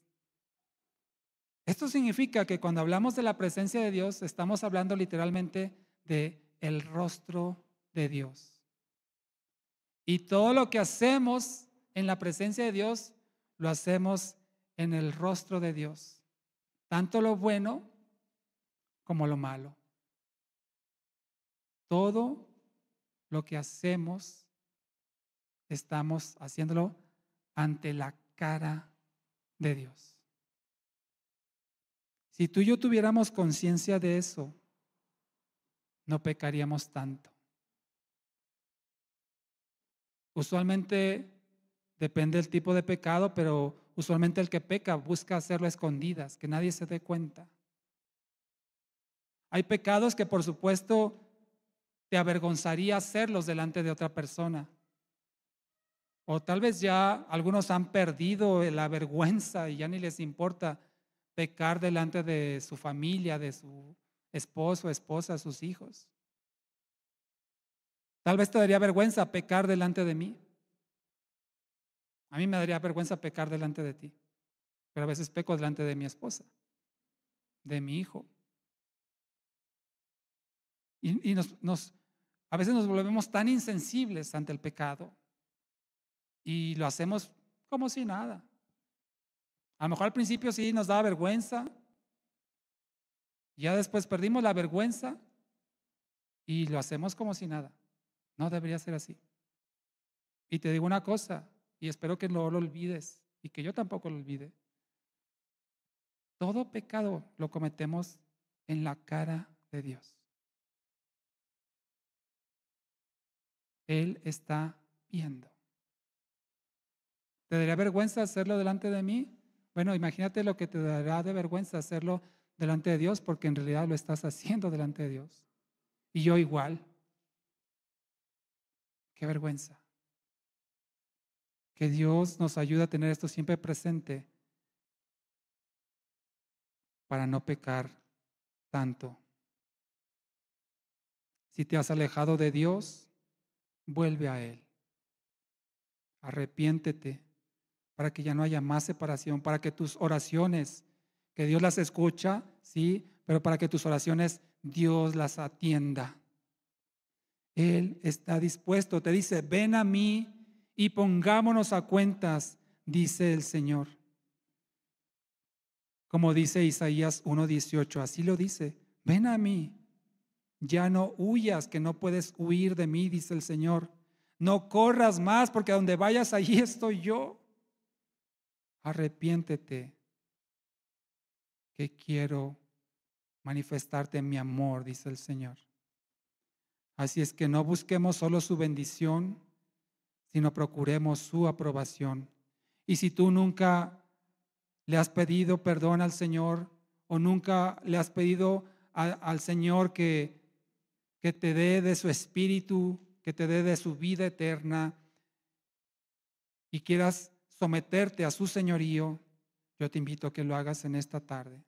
Esto significa que cuando hablamos de la presencia de Dios, estamos hablando literalmente de el rostro de Dios. Y todo lo que hacemos en la presencia de Dios, lo hacemos en el rostro de Dios. Tanto lo bueno como lo malo. Todo lo que hacemos, estamos haciéndolo ante la cara de Dios. Si tú y yo tuviéramos conciencia de eso, no pecaríamos tanto. Usualmente depende del tipo de pecado, pero usualmente el que peca busca hacerlo a escondidas, que nadie se dé cuenta. Hay pecados que por supuesto te avergonzaría hacerlos delante de otra persona. O tal vez ya algunos han perdido la vergüenza y ya ni les importa pecar delante de su familia, de su esposo, esposa, sus hijos. Tal vez te daría vergüenza pecar delante de mí. A mí me daría vergüenza pecar delante de ti, pero a veces peco delante de mi esposa, de mi hijo. Y a veces nos volvemos tan insensibles ante el pecado y lo hacemos como si nada. A lo mejor al principio sí nos daba vergüenza, ya después perdimos la vergüenza y lo hacemos como si nada. No debería ser así. Y te digo una cosa, y espero que no lo olvides y que yo tampoco lo olvide. Todo pecado lo cometemos en la cara de Dios. Él está viendo. ¿Te daría vergüenza hacerlo delante de mí? Bueno, imagínate lo que te dará de vergüenza hacerlo delante de Dios, porque en realidad lo estás haciendo delante de Dios. Y yo igual. Qué vergüenza. Que Dios nos ayude a tener esto siempre presente para no pecar tanto. Si te has alejado de Dios, vuelve a Él. Arrepiéntete para que ya no haya más separación, para que tus oraciones, que Dios las escucha, sí, pero para que tus oraciones Dios las atienda. Él está dispuesto, te dice, ven a mí y pongámonos a cuentas, dice el Señor. Como dice Isaías 1:18, así lo dice, ven a mí, ya no huyas, que no puedes huir de mí, dice el Señor. No corras más, porque a donde vayas, allí estoy yo. Arrepiéntete, que quiero manifestarte mi amor, dice el Señor. Así es que no busquemos solo su bendición, sino procuremos su aprobación. Y si tú nunca le has pedido perdón al Señor o nunca le has pedido al Señor que te dé de su espíritu, que te dé de su vida eterna y quieras someterte a su señorío, yo te invito a que lo hagas en esta tarde.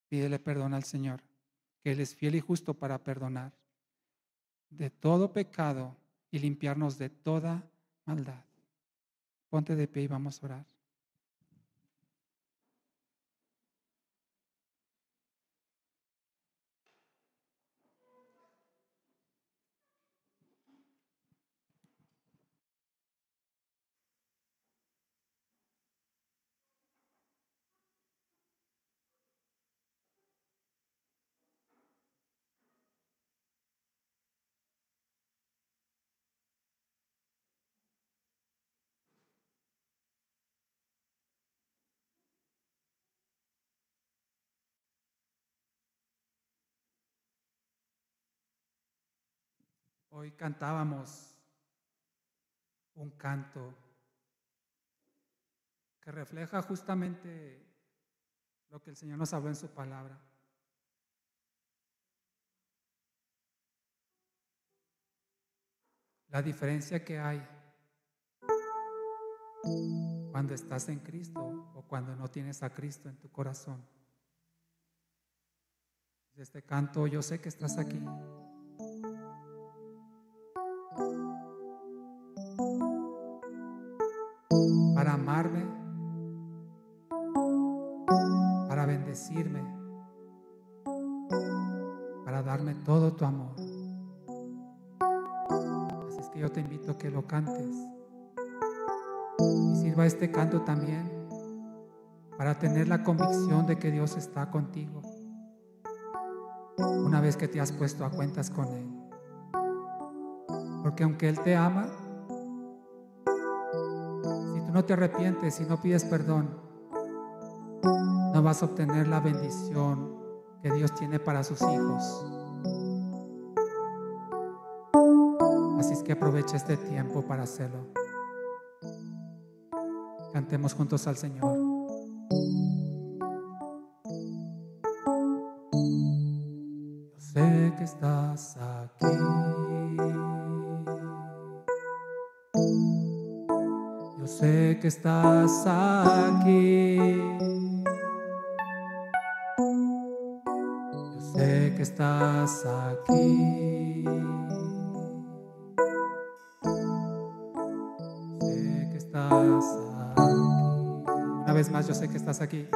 Pídele perdón al Señor, que Él es fiel y justo para perdonar de todo pecado y limpiarnos de toda maldad. Ponte de pie y vamos a orar. Hoy cantábamos un canto que refleja justamente lo que el Señor nos habló en su palabra. La diferencia que hay cuando estás en Cristo o cuando no tienes a Cristo en tu corazón. Este canto, yo sé que estás aquí. Para amarme, para bendecirme, para darme todo tu amor. Así es que yo te invito a que lo cantes y sirva este canto también para tener la convicción de que Dios está contigo una vez que te has puesto a cuentas con Él. Porque aunque Él te ama, si tú no te arrepientes y no pides perdón, no vas a obtener la bendición que Dios tiene para sus hijos. Así es que aprovecha este tiempo para hacerlo. Cantemos juntos al Señor. Yo sé que estás aquí. Yo sé que estás aquí. Yo sé que estás aquí. Sé que estás aquí. Una vez más, yo sé que estás aquí.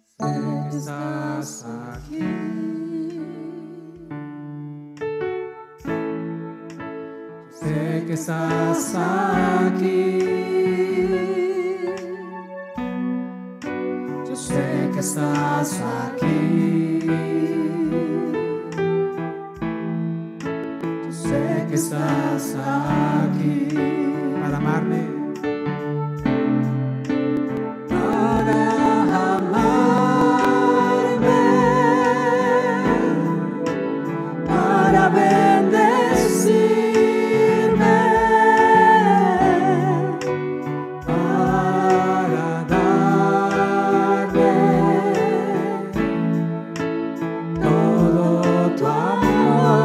Sé que estás aquí. Sé que estás aquí. Yo sé que estás aquí. Yo sé que estás aquí para amarme. Para amarme. Para bendecirme. Para darme todo tu amor.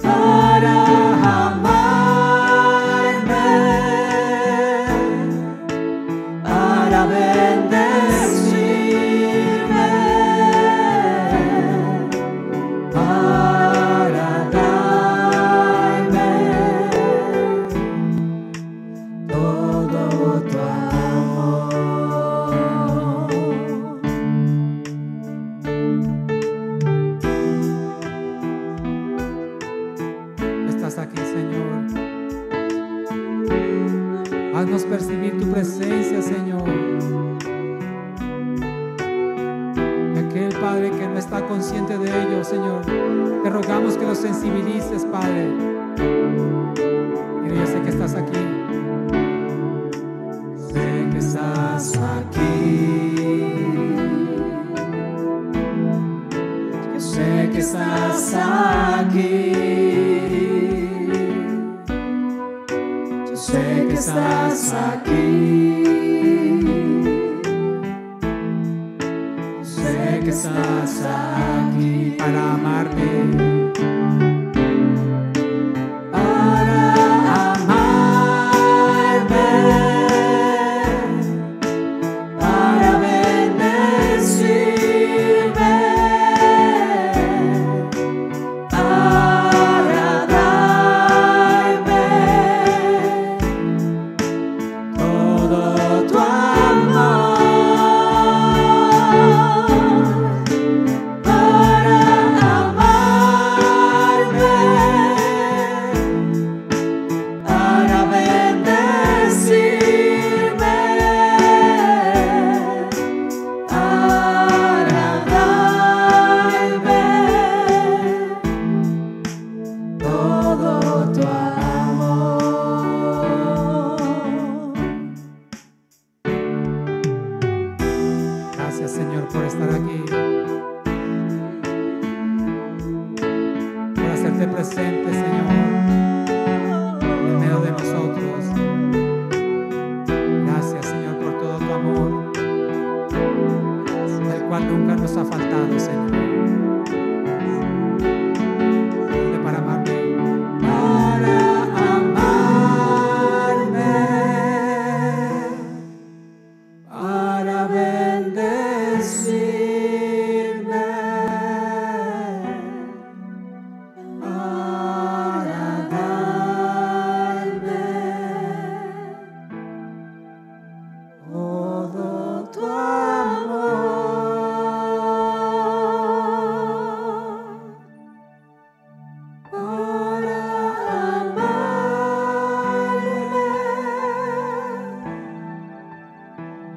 Para amarme. Para bendecirme. Para darme todo tu amor. Estás aquí, Señor. Haznos percibir tu presencia, Señor. Y aquel Padre que no está consciente de ello, Señor, te rogamos que lo sensibilices, Padre. Pero yo sé que estás aquí. Sé que estás aquí. Yo sé que estás aquí. Yo sé que estás aquí. Yo sé que estás aquí para amarme. Para amarme. Para bendecirme. Para darme todo tu amor. Para amarme. Para bendecirme. Para darme todo tu amor. Gracias, Señor, por estar aquí. presente, Señor, en medio de nosotros. Gracias, Señor, por todo tu amor, el cual nunca nos ha faltado, Señor. Dile para amarme. Para bendecirme, para darme todo tu amor, para amarme,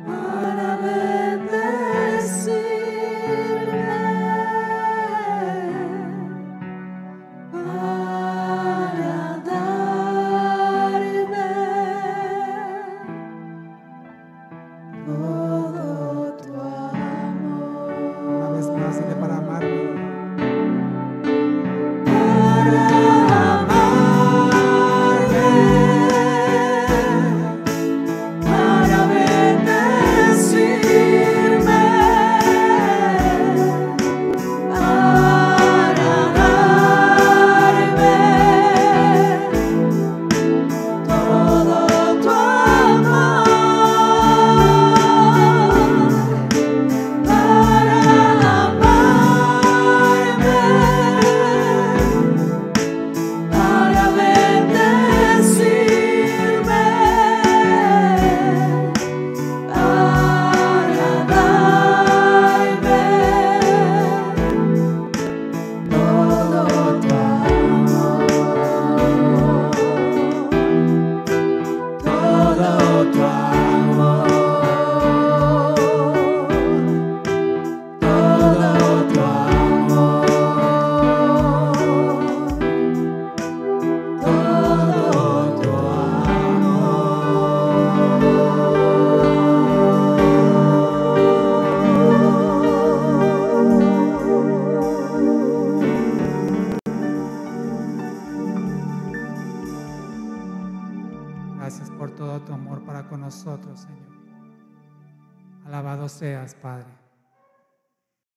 para bendecirme, para darme todo tu amor. Una vez más, dile para amarme. Para amarme, para bendecirme, para darme todo tu amor, para amarme, para bendecirme, para darme todo tu amor, todo tu amor, todo tu amor, todo tu Gracias por todo tu amor para con nosotros, Señor. Alabado seas, Padre.